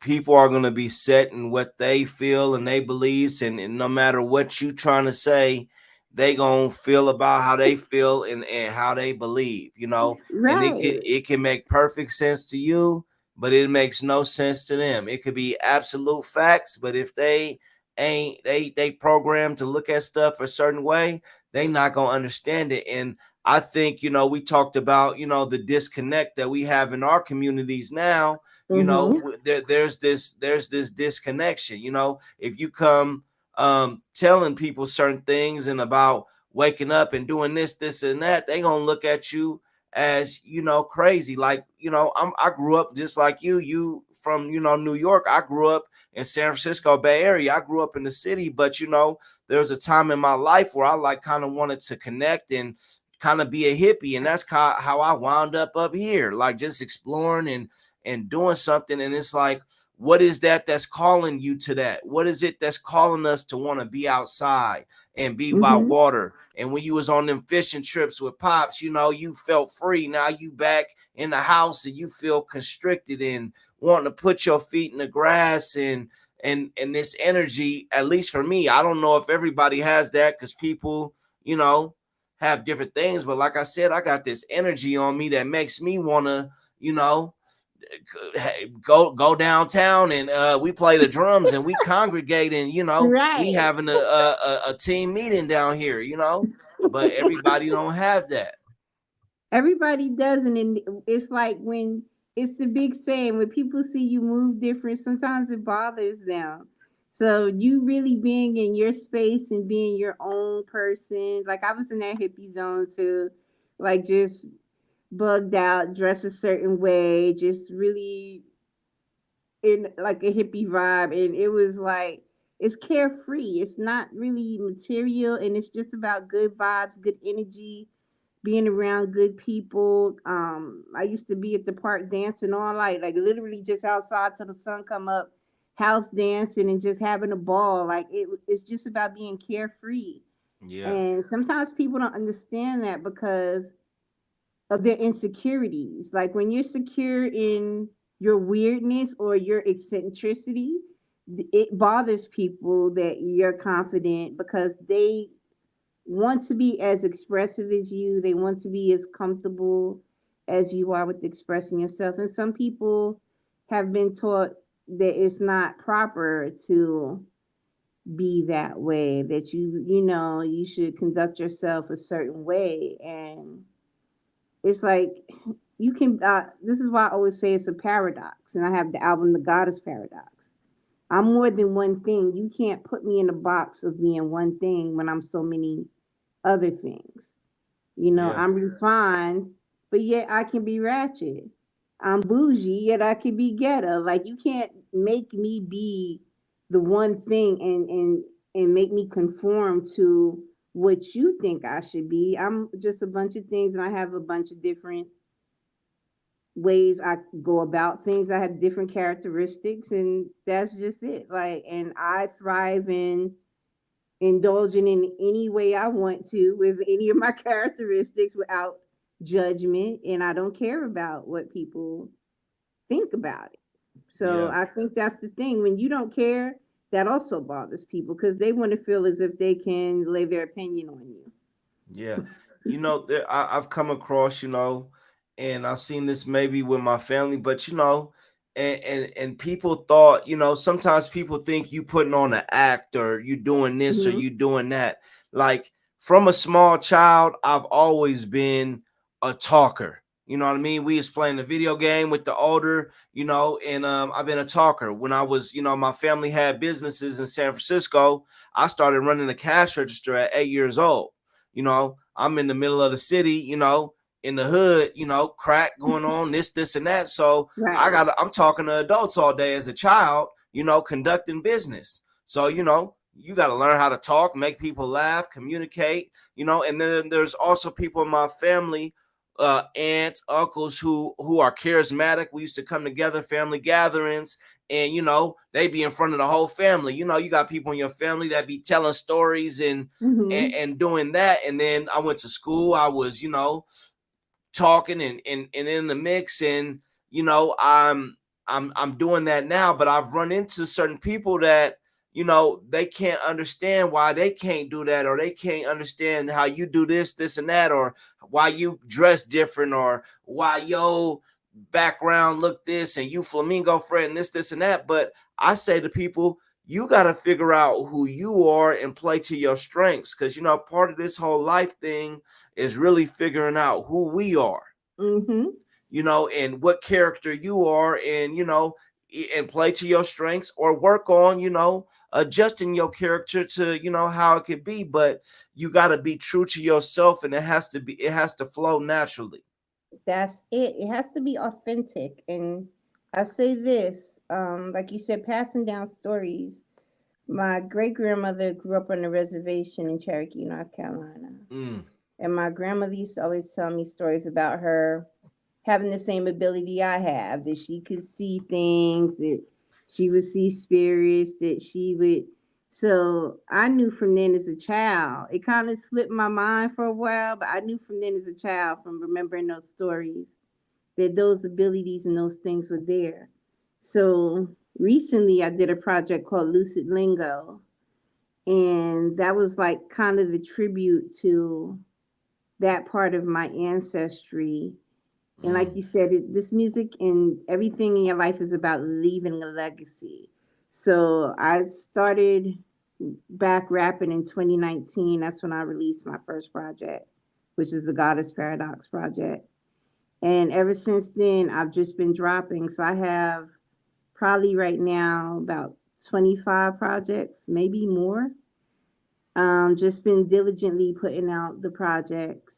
People are going to be set in what they feel and they beliefs, and no matter what you trying to say, they gonna feel about how they feel and how they believe, and Right. it can make perfect sense to you, but it makes no sense to them. It could be absolute facts, but if they ain't they programmed to look at stuff a certain way, they not gonna understand it. And I think, we talked about, the disconnect that we have in our communities now. Mm-hmm. There's this disconnection. If you come telling people certain things and about waking up and doing this and that, they gonna look at you as, crazy. Like, I grew up just like you from, New York. I grew up in San Francisco Bay Area. I grew up in the city, but there was a time in my life where I like kind of wanted to connect and kind of be a hippie, and that's how I wound up here, like just exploring and doing something. And it's like, what is that that's calling you to that? What is it that's calling us to want to be outside and be by Mm-hmm. water? And when you was on them fishing trips with pops, you felt free. Now you back in the house and you feel constricted and wanting to put your feet in the grass, and this energy, at least for me, I don't know if everybody has that, because people, you know have different things. But like I said, I got this energy on me that makes me want to, you know go downtown, and we play the drums and we congregate, and we Right. having a team meeting down here, but everybody don't have that. Everybody doesn't, and it's like when it's the big saying, when people see you move different, sometimes it bothers them. So you really being in your space and being your own person. Like I was in that hippie zone too, like just bugged out, dress a certain way, just really in like a hippie vibe, and it was like it's carefree. It's not really material, and it's just about good vibes, good energy, being around good people. I used to be at the park dancing all night, like literally just outside till the sun come up, house dancing and just having a ball. Like it's just about being carefree. Yeah, And sometimes people don't understand that because of their insecurities. Like when you're secure in your weirdness or your eccentricity, it bothers people that you're confident because they want to be as expressive as you. They want to be as comfortable as you are with expressing yourself. And some people have been taught that it's not proper to be that way, that you should conduct yourself a certain way. And it's like you can this is why I always say it's a paradox. And I have the album The Goddess Paradox. I'm more than one thing. You can't put me in a box of being one thing when I'm so many other things. yeah, I'm refined, but yet I can be ratchet. I'm bougie, yet I can be ghetto. Like you can't make me be the one thing and make me conform to what you think I should be. I'm just a bunch of things, and I have a bunch of different ways I go about things. I have different characteristics, and that's just it. Like, and I thrive in indulging in any way I want to with any of my characteristics without judgment, and I don't care about what people think about it. So yeah. I think that's the thing. When you don't care, that also bothers people because they want to feel as if they can lay their opinion on you. Yeah, I've come across, and I've seen this maybe with my family, but and people thought, sometimes people think you putting on an act, or you doing this or Hmm. you doing that. Like, from a small child, I've always been a talker. You know what I mean? We was playing the video game with the older, and I've been a talker. When I was, my family had businesses in San Francisco. I started running the cash register at 8 years old. I'm in the middle of the city, in the hood, crack going on, this and that. So Right. I'm talking to adults all day as a child, conducting business. So, you got to learn how to talk, make people laugh, communicate, and then there's also people in my family, aunts, uncles who are charismatic. We used to come together, family gatherings, and they be in front of the whole family. You got people in your family that be telling stories and and, Mm-hmm. and doing that. And then I went to school. I was talking and in the mix, and I'm doing that now. But I've run into certain people that they can't understand why they can't do that, or they can't understand how you do this and that, or why you dress different, or why yo background look this and you flamingo friend this and that. But I say to people, you got to figure out who you are and play to your strengths, because part of this whole life thing is really figuring out who we are, Mm-hmm. and what character you are, and and play to your strengths, or work on adjusting your character to how it could be. But you got to be true to yourself, and it has to flow naturally. That's it. It has to be authentic. And I say this, like you said, passing down stories. My great grandmother grew up on a reservation in Cherokee, North Carolina. Mm, And my grandmother used to always tell me stories about her having the same ability I have, that she could see things, that she would see spirits, that she would. So I knew from then as a child, it kind of slipped my mind for a while, but I knew from then as a child, from remembering those stories, that those abilities and those things were there. So recently I did a project called Lucid Lingo, and that was like kind of the tribute to that part of my ancestry. And like mm, you said, this music and everything in your life is about leaving a legacy. So I started back rapping in 2019. That's when I released my first project, which is the Goddess Paradox project. And ever since then, I've just been dropping. So I have probably right now about 25 projects, maybe more. Just been diligently putting out the projects.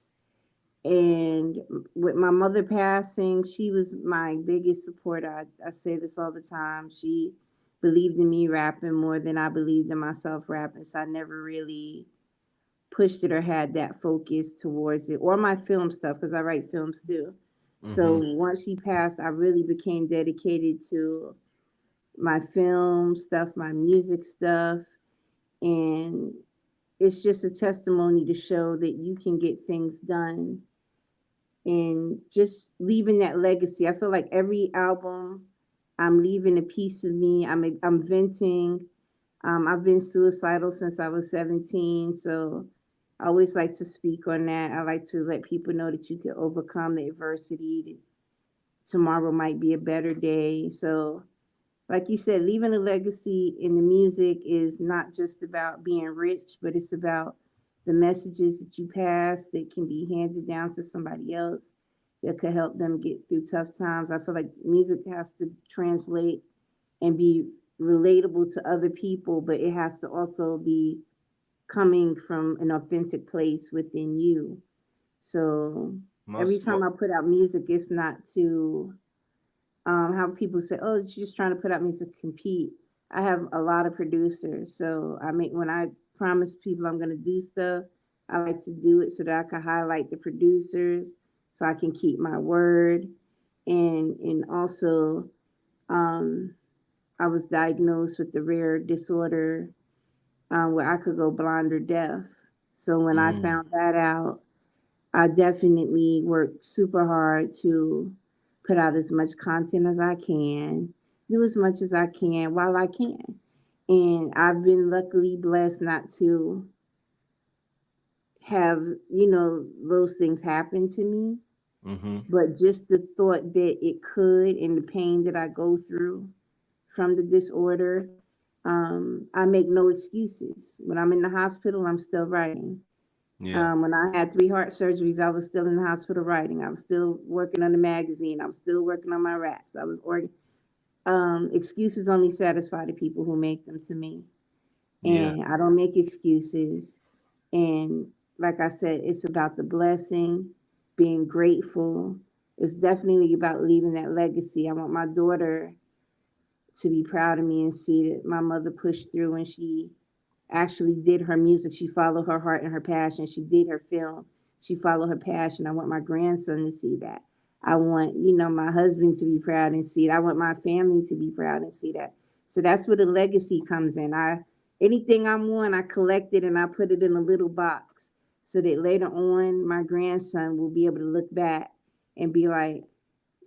And with my mother passing, she was my biggest supporter. I say this all the time. She believed in me rapping more than I believed in myself rapping. So I never really pushed it or had that focus towards it, or my film stuff, because I write films too. So mm-hmm. once she passed, I really became dedicated to my film stuff, my music stuff. And it's just a testimony to show that you can get things done and just leaving that legacy. I feel like every album, I'm leaving a piece of me. I'm venting. I've been suicidal since I was 17, so I always like to speak on that. I like to let people know that you can overcome the adversity. That tomorrow might be a better day. So like you said, leaving a legacy in the music is not just about being rich, but it's about the messages that you pass that can be handed down to somebody else that could help them get through tough times. I feel like music has to translate and be relatable to other people, but it has to also be coming from an authentic place within you. So every most, time mo- I put out music, it's not to how people say, "Oh, you're just trying to put out music to compete." I have a lot of producers, so I make when I promise people I'm going to do stuff, I like to do it so that I can highlight the producers, so I can keep my word, and also um, I was diagnosed with the rare disorder where I could go blind or deaf. So when I mm, found that out, I definitely work super hard to put out as much content as I can, do as much as I can while I can. And I've been luckily blessed not to have, those things happen to me. mm-hmm. But just the thought that it could and the pain that I go through from the disorder, I make no excuses. When I'm in the hospital, I'm still writing. Yeah, When I had 3 heart surgeries, I was still in the hospital writing. I was still working on the magazine. I was still working on my raps. I was excuses only satisfy the people who make them to me, yeah, and I don't make excuses. And like I said, it's about the blessing, being grateful. It's definitely about leaving that legacy. I want my daughter to be proud of me and see that my mother pushed through and she actually did her music. She followed her heart and her passion. She did her film. She followed her passion. I want my grandson to see that. I want, my husband to be proud and see it. I want my family to be proud and see that. So that's where the legacy comes in. Anything I'm on, I collect it and I put it in a little box so that later on my grandson will be able to look back and be like,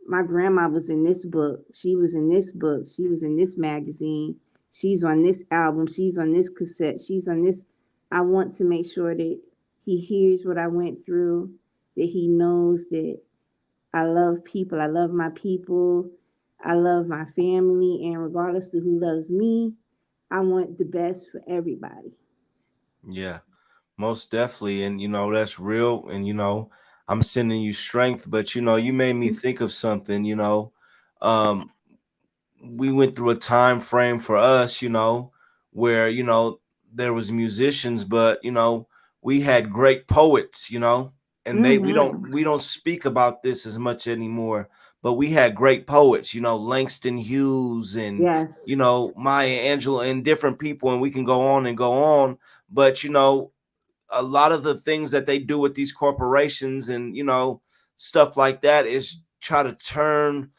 my grandma was in this book. She was in this book. She was in this magazine. She's on this album. She's on this cassette. She's on this. I want to make sure that he hears what I went through, that he knows that I love people. I love my people. I love my family. And regardless of who loves me, I want the best for everybody. Yeah, most definitely. And that's real. And I'm sending you strength, but you made me think of something, um we went through a time frame for us, where there was musicians, but we had great poets, and they Hmm. we don't speak about this as much anymore. But we had great poets, Langston Hughes and Yes. Maya Angelou and different people, and we can go on and go on. But a lot of the things that they do with these corporations and stuff like that is try to turn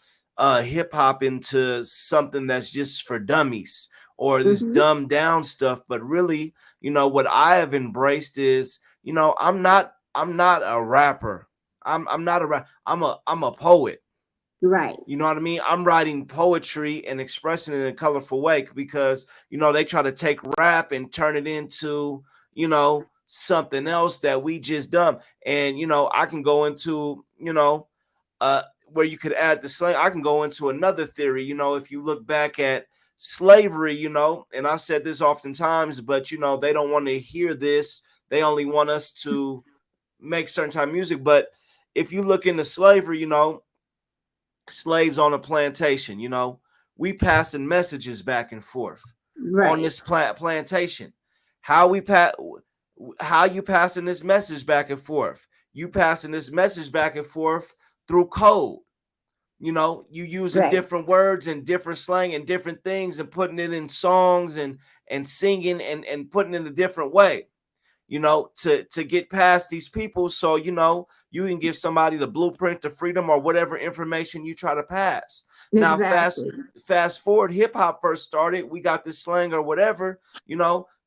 hip hop into something that's just for dummies or this Hmm. dumbed down stuff. But really, what I have embraced is, I'm not a rapper. I'm not a I'm a poet. Right. You know what I mean? I'm writing poetry and expressing it in a colorful way because, they try to take rap and turn it into, something else that we just done. And, I can go into, uh, where you could add the slang. I can go into another theory, if you look back at slavery, and I've said this oftentimes, but, they don't want to hear this. They only want us to make certain type of music. But if you look into slavery, slaves on a plantation, we passing messages back and forth on Right. this plantation. How we how you passing this message back and forth? You passing this message back and forth through code. You using Right. different words and different slang and different things and putting it in songs and singing and putting it in a different way, to get past these people. So, you can give somebody the blueprint to freedom or whatever information you try to pass. Now, Exactly. fast forward, hip hop first started. We got this slang or whatever,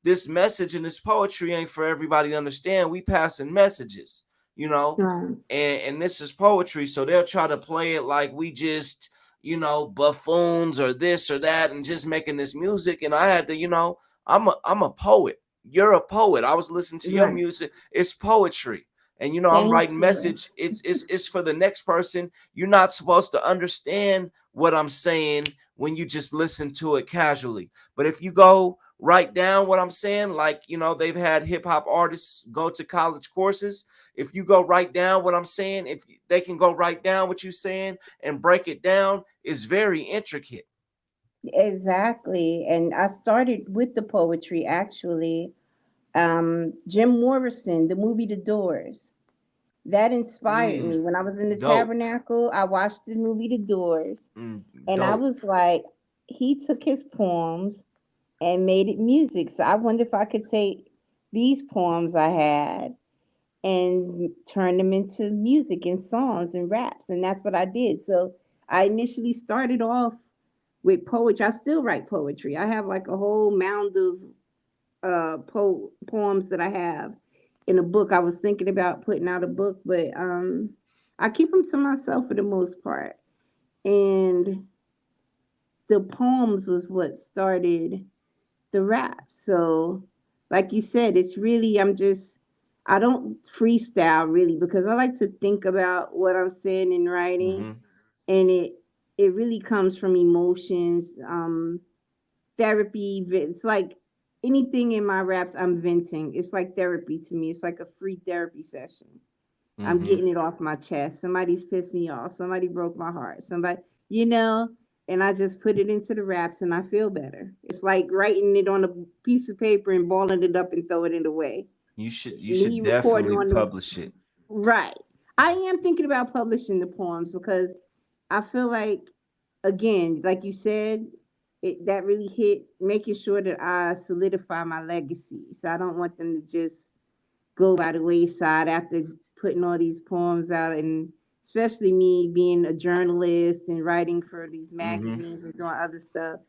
this message and this poetry ain't for everybody to understand. We passing messages, you know, Right. and this is poetry. So they'll try to play it like we just, buffoons or this or that and just making this music. And I had to, I'm a poet. You're a poet. I was listening to your Right. music. It's poetry. And I'm Thank writing you. message. It's for the next person. You're not supposed to understand what I'm saying when you just listen to it casually. But if you go write down what I'm saying, like they've had hip hop artists go to college courses. If you go write down what I'm saying, if they can go write down what you're saying and break it down, it's very intricate. Exactly. And I started with the poetry actually. Jim Morrison, the movie The Doors. That inspired Mm, me. When I was in the dope. tabernacle, I watched the movie The Doors, and I Dope. was like, he took his poems and made it music. So I wonder if I could take these poems I had and turn them into music and songs and raps. And that's what I did. So I initially started off with poetry. I still write poetry. I have like a whole mound of poems that I have in a book. I was thinking about putting out a book, but I keep them to myself for the most part. And the poems was what started the rap. So, like you said, it's really I don't freestyle really because I like to think about what I'm saying in writing, Mm-hmm. and it really comes from emotions. Therapy. It's like anything in my raps, I'm venting. It's like therapy to me. It's like a free therapy session. I'm Mm-hmm. getting it off my chest. Somebody's pissed me off. Somebody broke my heart. You know, and I just put it into the raps and I feel better. It's like writing it on a piece of paper and balling it up and throwing it away. You Me should recording definitely on the publish it. right. I am thinking about publishing the poems because I feel like, again, like you said, that really hit making sure that I solidify my legacy. So I don't want them to just go by the wayside after putting all these poems out and especially me being a journalist and writing for these Mm-hmm. magazines and doing other stuff.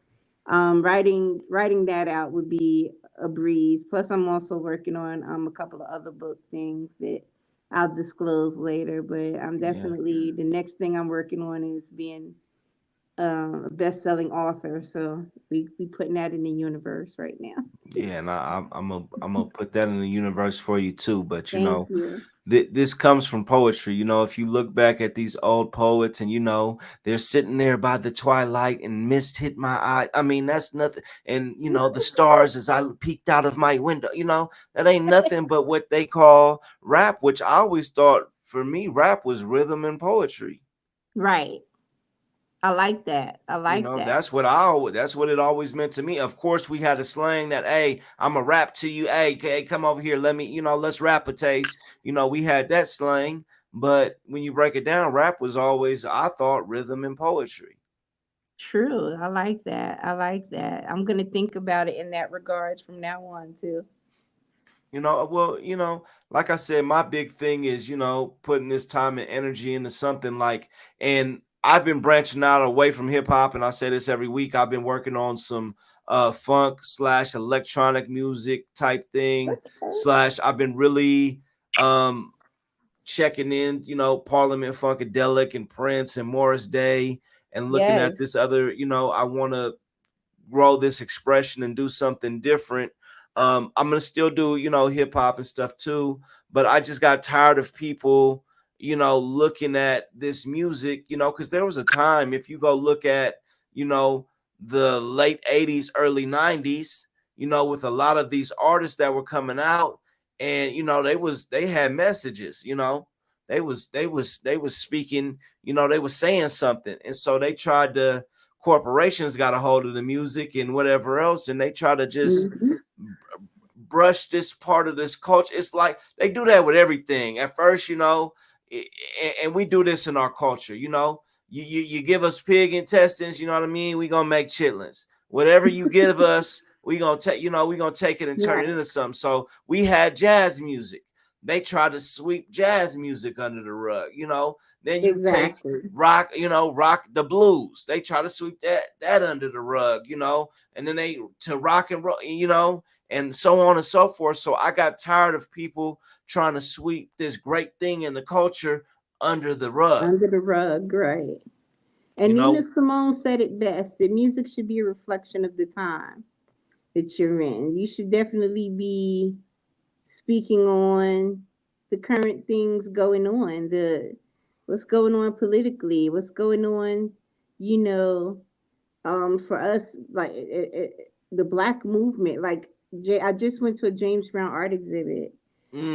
Writing that out would be a breeze. Plus, I'm also working on a couple of other book things that I'll disclose later. But I'm Yeah. definitely the next thing I'm working on is being a best-selling author. So we putting that in the universe right now. Yeah, and I'm gonna put that in the universe for you too. But you Thank know, you. this comes from poetry. You know, if you look back at these old poets, and you know they're sitting there by the twilight, and mist hit my eye. I mean, that's nothing. And you know, the stars as I peeked out of my window. You know, that ain't nothing but what they call rap, which I always thought for me, rap was rhythm and poetry. Right. I like that. I You like know, that. that's what it always meant to me. Of course, we had a slang that, hey, I'm a rap to you. Hey, come over here. Let me, you know, let's rap a taste. You know, we had that slang, but when you break it down, rap was always, I thought, rhythm and poetry. True. I like that. I like that. I'm gonna think about it in that regards from now on too. You know, well, you know, like I said, my big thing is, you know, putting this time and energy into something like, and I've been branching out away from hip hop, and I say this every week. I've been working on some funk slash electronic music type thing slash. I've been really um checking in, you know, Parliament Funkadelic and Prince and Morris Day, and looking Yes. at this other, you know, I want to grow this expression and do something different. I'm gonna still do, you know, hip hop and stuff too, but I just got tired of people, you know, looking at this music, you know, because there was a time, if you go look at, you know, the late 80s, early 90s, you know, with a lot of these artists that were coming out, and you know, they had messages, you know, they was speaking, you know, they was saying something, and so they tried to corporations got a hold of the music and whatever else, and they try to just Hmm. brush this part of this culture. It's like they do that with everything. At first, you know, and we do this in our culture. You know, you give us pig intestines. You know what I mean? We gonna make chitlins. Whatever you give us, we gonna take. You know, we gonna take it and turn it Right. into something. So we had jazz music. They try to sweep jazz music under the rug. You know, then you take Exactly. rock. You know, rock the blues. They try to sweep that under the rug. You know, and then they to rock and roll. You know, and so on and so forth. So I got tired of people trying to sweep this great thing in the culture under the rug. Under the rug, right. You And Nina know, Simone said it best that music should be a reflection of the time that you're in. You should definitely be speaking on the current things going on, the what's going on politically, what's going on, you know, for us, like the black movement. Like I just went to a James Brown art exhibit,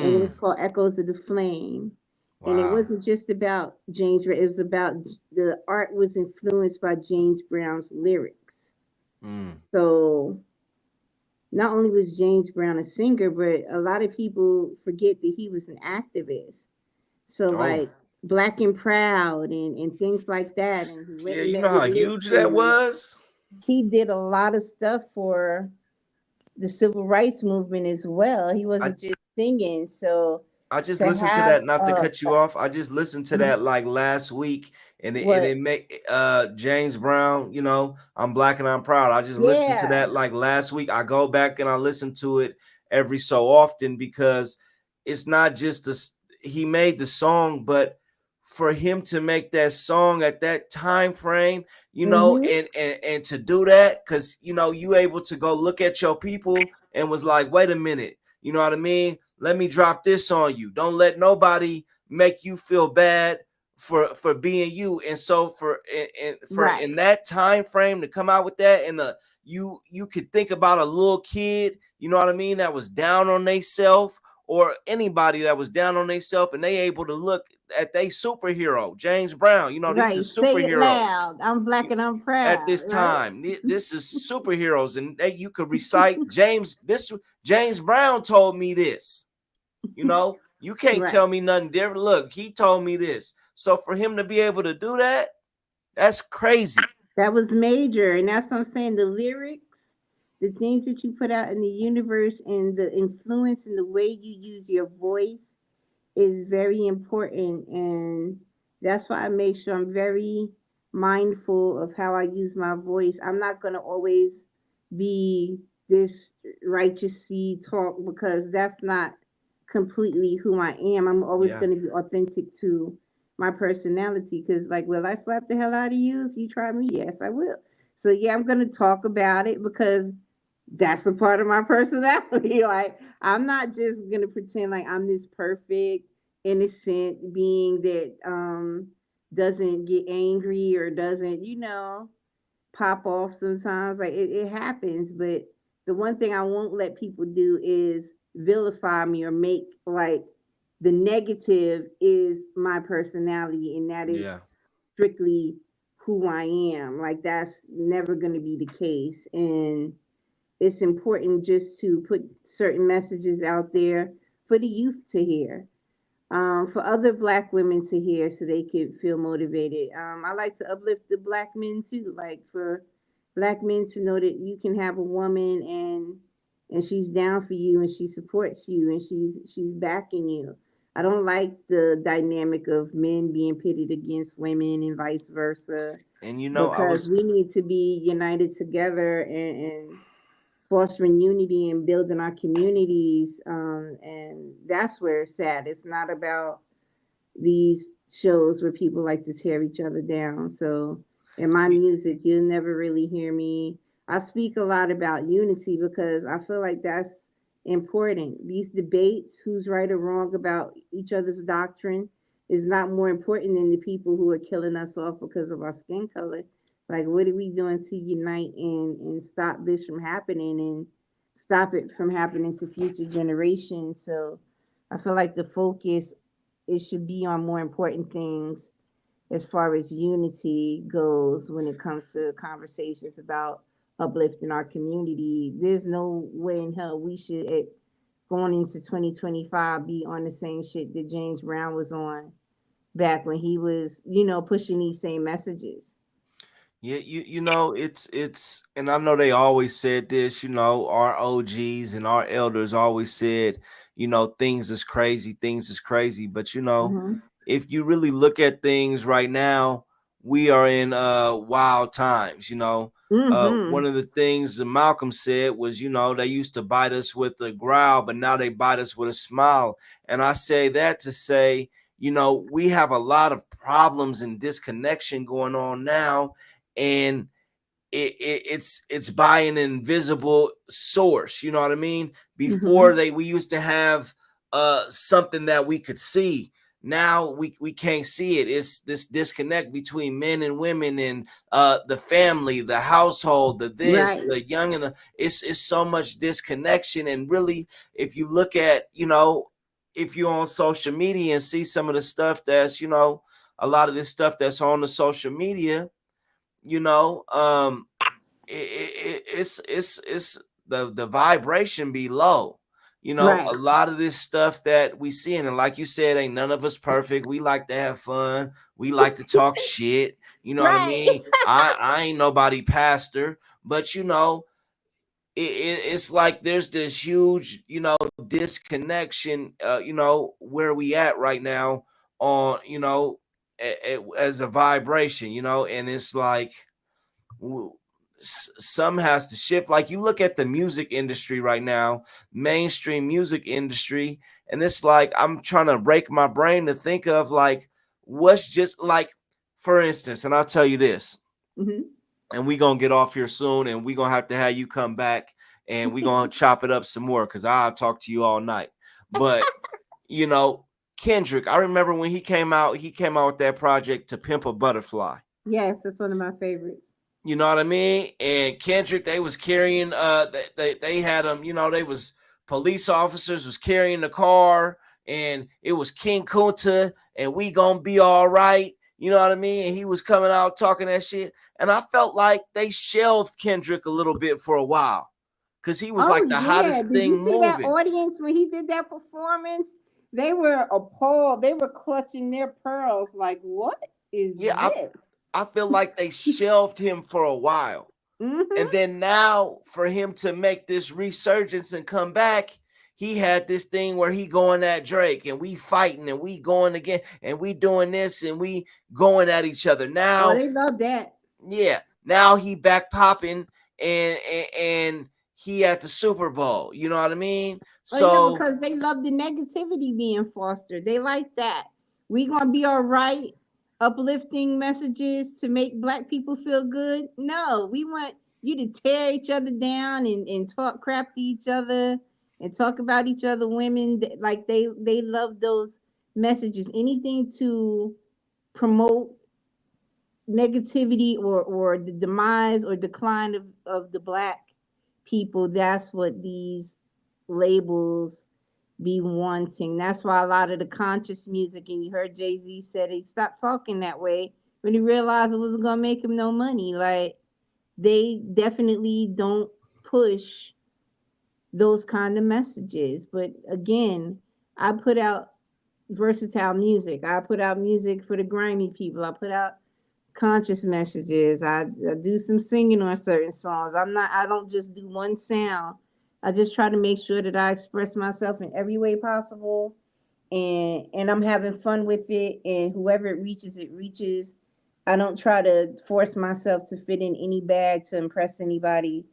and it was mm, called Echoes of the Flame. And it wow, wasn't just about James Brown, it was about the art was influenced by James Brown's lyrics. mm, So not only was James Brown a singer, but a lot of people forget that he was an activist. So oh, like Black and Proud and things like that. And he went yeah, and you met know with how huge that Nipsey. was. He did a lot of stuff for the civil rights movement as well. He I wasn't just singing. So I just to listened to have that. Not to cut you off. I just listened to that like last week, and what it make James Brown. You know, I'm black and I'm proud. I just listened to yeah. that like last week. I go back and I listen to it every so often because it's not just this. He made the song, but for him to make that song at that time frame, you know, Hmm. and to do that, because you know, you able to go look at your people and was like, wait a minute, you know what I mean? Let me drop this on you. Don't let nobody make you feel bad for being you. And so for Right. in that time frame to come out with that, and you could think about a little kid, you know what I mean, that was down on themselves, or anybody that was down on themselves, and they able to look at they superhero James Brown. You know, these are Right. Say it superheroes loud. I'm black and I'm at proud. this Right. time. This is superheroes, and you could recite James Brown told me this. You know, you can't Right. tell me nothing different. Look, he told me this. So for him to be able to do that, that's crazy. That was major. And that's what I'm saying. The lyrics, the things that you put out in the universe, and the influence and the way you use your voice is very important. And That's why I make sure I'm very mindful of how I use my voice. I'm not going to always be this righteous seed talk because that's not completely who I am. I'm always Yeah. going to be authentic to my personality because, like, will I slap the hell out of you if you try me? Yes, I will. So, yeah, I'm going to talk about it because that's a part of my personality. Like, I'm not just going to pretend like I'm this perfect innocent being that doesn't get angry or doesn't, pop off sometimes. Like it happens, but the one thing I won't let people do is vilify me or make like the negative is my personality and that is Yeah. strictly who I am. Like that's never going to be the case. And it's important just to put certain messages out there for the youth to hear, for other black women to hear so they could feel motivated. I like to uplift the black men too, like for black men to know that you can have a woman and she's down for you and she supports you and she's backing you. I don't like the dynamic of men being pitted against women and vice versa And you know, I because was we need to be united together and fostering unity and building our communities. And that's where it's at. It's not about these shows where people like to tear each other down. So in my we music, you'll never really hear me. I speak a lot about unity because I feel like that's important. These debates, who's right or wrong about each other's doctrine, is not more important than the people who are killing us off because of our skin color. Like, what are we doing to unite and stop this from happening and stop it from happening to future generations? So I feel like the focus it should be on more important things as far as unity goes when it comes to conversations about uplifting our community. There's no way in hell we should, going into 2025, be on the same shit that James Brown was on back when he was, pushing these same messages. Yeah, you know, it's and I know they always said this, you know, our OGs and our elders always said, you know, things is crazy, but you know, Hmm. if you really look at things right now, we are in wild times, you know. One Hmm. of the things that Malcolm said was, you know, they used to bite us with a growl, but now they bite us with a smile. And I say that to say, you know, we have a lot of problems and disconnection going on now, and it's by an invisible source. You know what I mean? Before Hmm. they we used to have something that we could see. Now we can't see it. It's this disconnect between men and women and the family, the household, the this, Right. the young, and the it's so much disconnection. And really, if you look at, you know, if you're on social media and see some of the stuff that's, you know, a lot of this stuff that's on the social media, you know, it's the vibration be low. You know, Right. a lot of this stuff that we see, and like you said, ain't none of us perfect. We like to have fun. We like to talk shit. You know what I Right. mean? I ain't nobody pastor, but you know, it's like there's this huge, you know, disconnection. You know, where we at right now on, you know, as a vibration. You know, and it's like some has to shift. Like you look at the music industry right now, mainstream music industry, and it's like I'm trying to break my brain to think of like what's just like, for instance, and I'll tell you this, Hmm. and we gonna get off here soon, and we gonna have you come back, and we gonna chop it up some more because I'll talk to you all night. But you know, Kendrick, I remember when he came out with that project To Pimp a Butterfly. Yes, that's one of my favorites. You know what I mean? And Kendrick, they was carrying they had them, you know, they was police officers was carrying the car, and it was King Kunta and We Gonna Be All Right. You know what I mean? And he was coming out talking that shit. And I felt like they shelved Kendrick a little bit for a while. Cause he was Oh like the yeah, hottest did thing you see that moving. audience when he did that performance? They were appalled. They were clutching their pearls like, "What is Yeah, this?" I feel like they shelved him for a while. Mhm. And then now for him to make this resurgence and come back, he had this thing where he going at Drake and we fighting and we going again and we doing this and we going at each other. Oh, Now, they love that. yeah, now he back popping and he at the Super Bowl. You know what I mean? Oh yeah, So because they love the negativity being fostered. They like that. We gonna be all right, uplifting messages to make black people feel good. No, we want you to tear each other down and talk crap to each other and talk about each other women. Like they love those messages. Anything to promote negativity or the demise or decline of the black people, that's what these labels be wanting. That's why a lot of the conscious music, and you heard Jay-Z said he stopped talking that way when he realized it wasn't gonna make him no money. Like they definitely don't push those kind of messages. But again, I put out versatile music. I put out music for the grimy people. I put out conscious messages. I do some singing on certain songs. I don't just do one sound. I just try to make sure that I express myself in every way possible and I'm having fun with it, and whoever it reaches. I don't try to force myself to fit in any bag to impress anybody.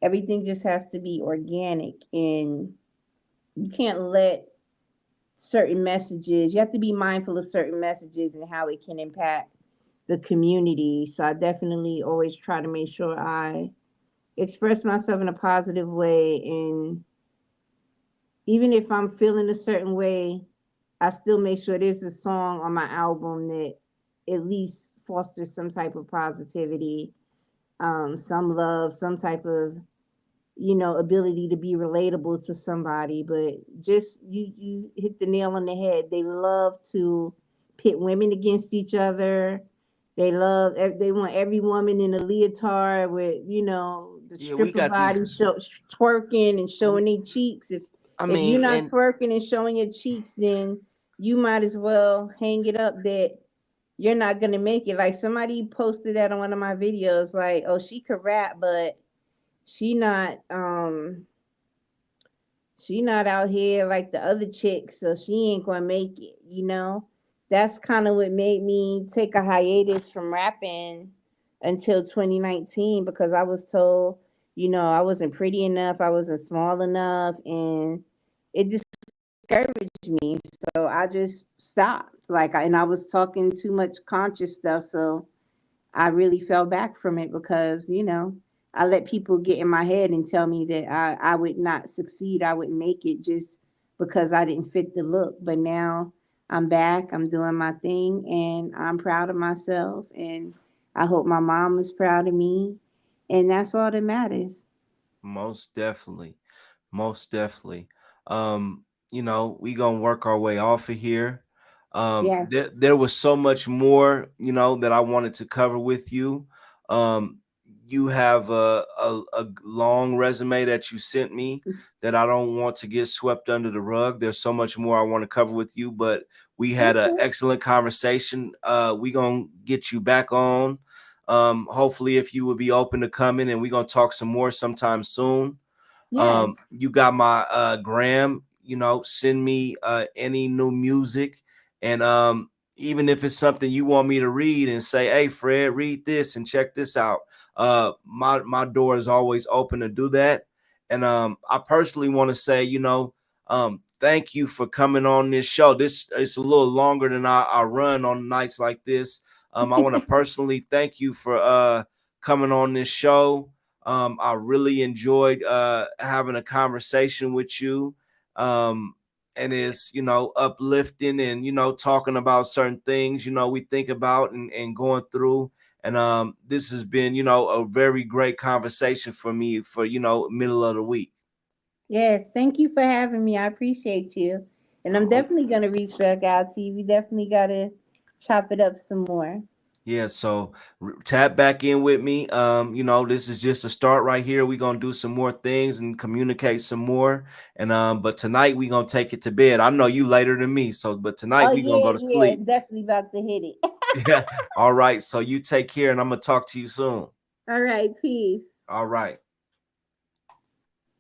Everything just has to be organic, and you can't let certain messages, you have to be mindful of certain messages and how it can impact the community. So I definitely always try to make sure I express myself in a positive way. And even if I'm feeling a certain way, I still make sure there's a song on my album that at least fosters some type of positivity, some love, some type of ability to be relatable to somebody. But just you hit the nail on the head. They love to pit women against each other. They want every woman in a leotard with the yeah, we stripper got these. body twerking and showing their cheeks. I If you're mean, not and twerking and showing your cheeks, then you might as well hang it up that you're not gonna make it. Like somebody posted that on one of my videos, like, oh, she could rap, but she not she not out here like the other chicks, so she ain't gonna make it. That's kind of what made me take a hiatus from rapping until 2019, because I was told I wasn't pretty enough, I wasn't small enough, and it discouraged me. So I just stopped. And I was talking too much conscious stuff, so I really fell back from it because, I let people get in my head and tell me that I would not succeed, I wouldn't make it just because I didn't fit the look. But now I'm back, I'm doing my thing, and I'm proud of myself. And I hope my mom is proud of me. And that's all that matters. most definitely. Most definitely. We gonna work our way off of here. Yes. There was so much more, that I wanted to cover with you. Um, you have a long resume that you sent me that I don't want to get swept under the rug. There's so much more I want to cover with you, but we had an Okay. excellent conversation. We gonna get you back on. Hopefully, if you would be open to coming, and we gonna talk some more sometime soon. Yes. You got my gram, send me any new music. And even if it's something you want me to read and say, hey Fred, read this and check this out. My door is always open to do that. And I personally want to say, thank you for coming on this show. This is a little longer than I run on nights like this. I want to personally thank you for coming on this show. I really enjoyed having a conversation with you. And it's, uplifting and, talking about certain things, we think about and going through. And this has been, a very great conversation for me for, middle of the week. Yes. Thank you for having me. I appreciate you. And I'm Oh, definitely going to reach back out to you. We definitely got to chop it up some more. yeah, so tap back in with me. This is just a start right here. We're gonna do some more things and communicate some more. And but tonight we're gonna take it to bed. I know you later than me, so but tonight Oh we're gonna yeah, go to yeah, sleep. definitely about to hit it. Yeah. All right. So you take care and I'm gonna talk to you soon. All right, peace. All right.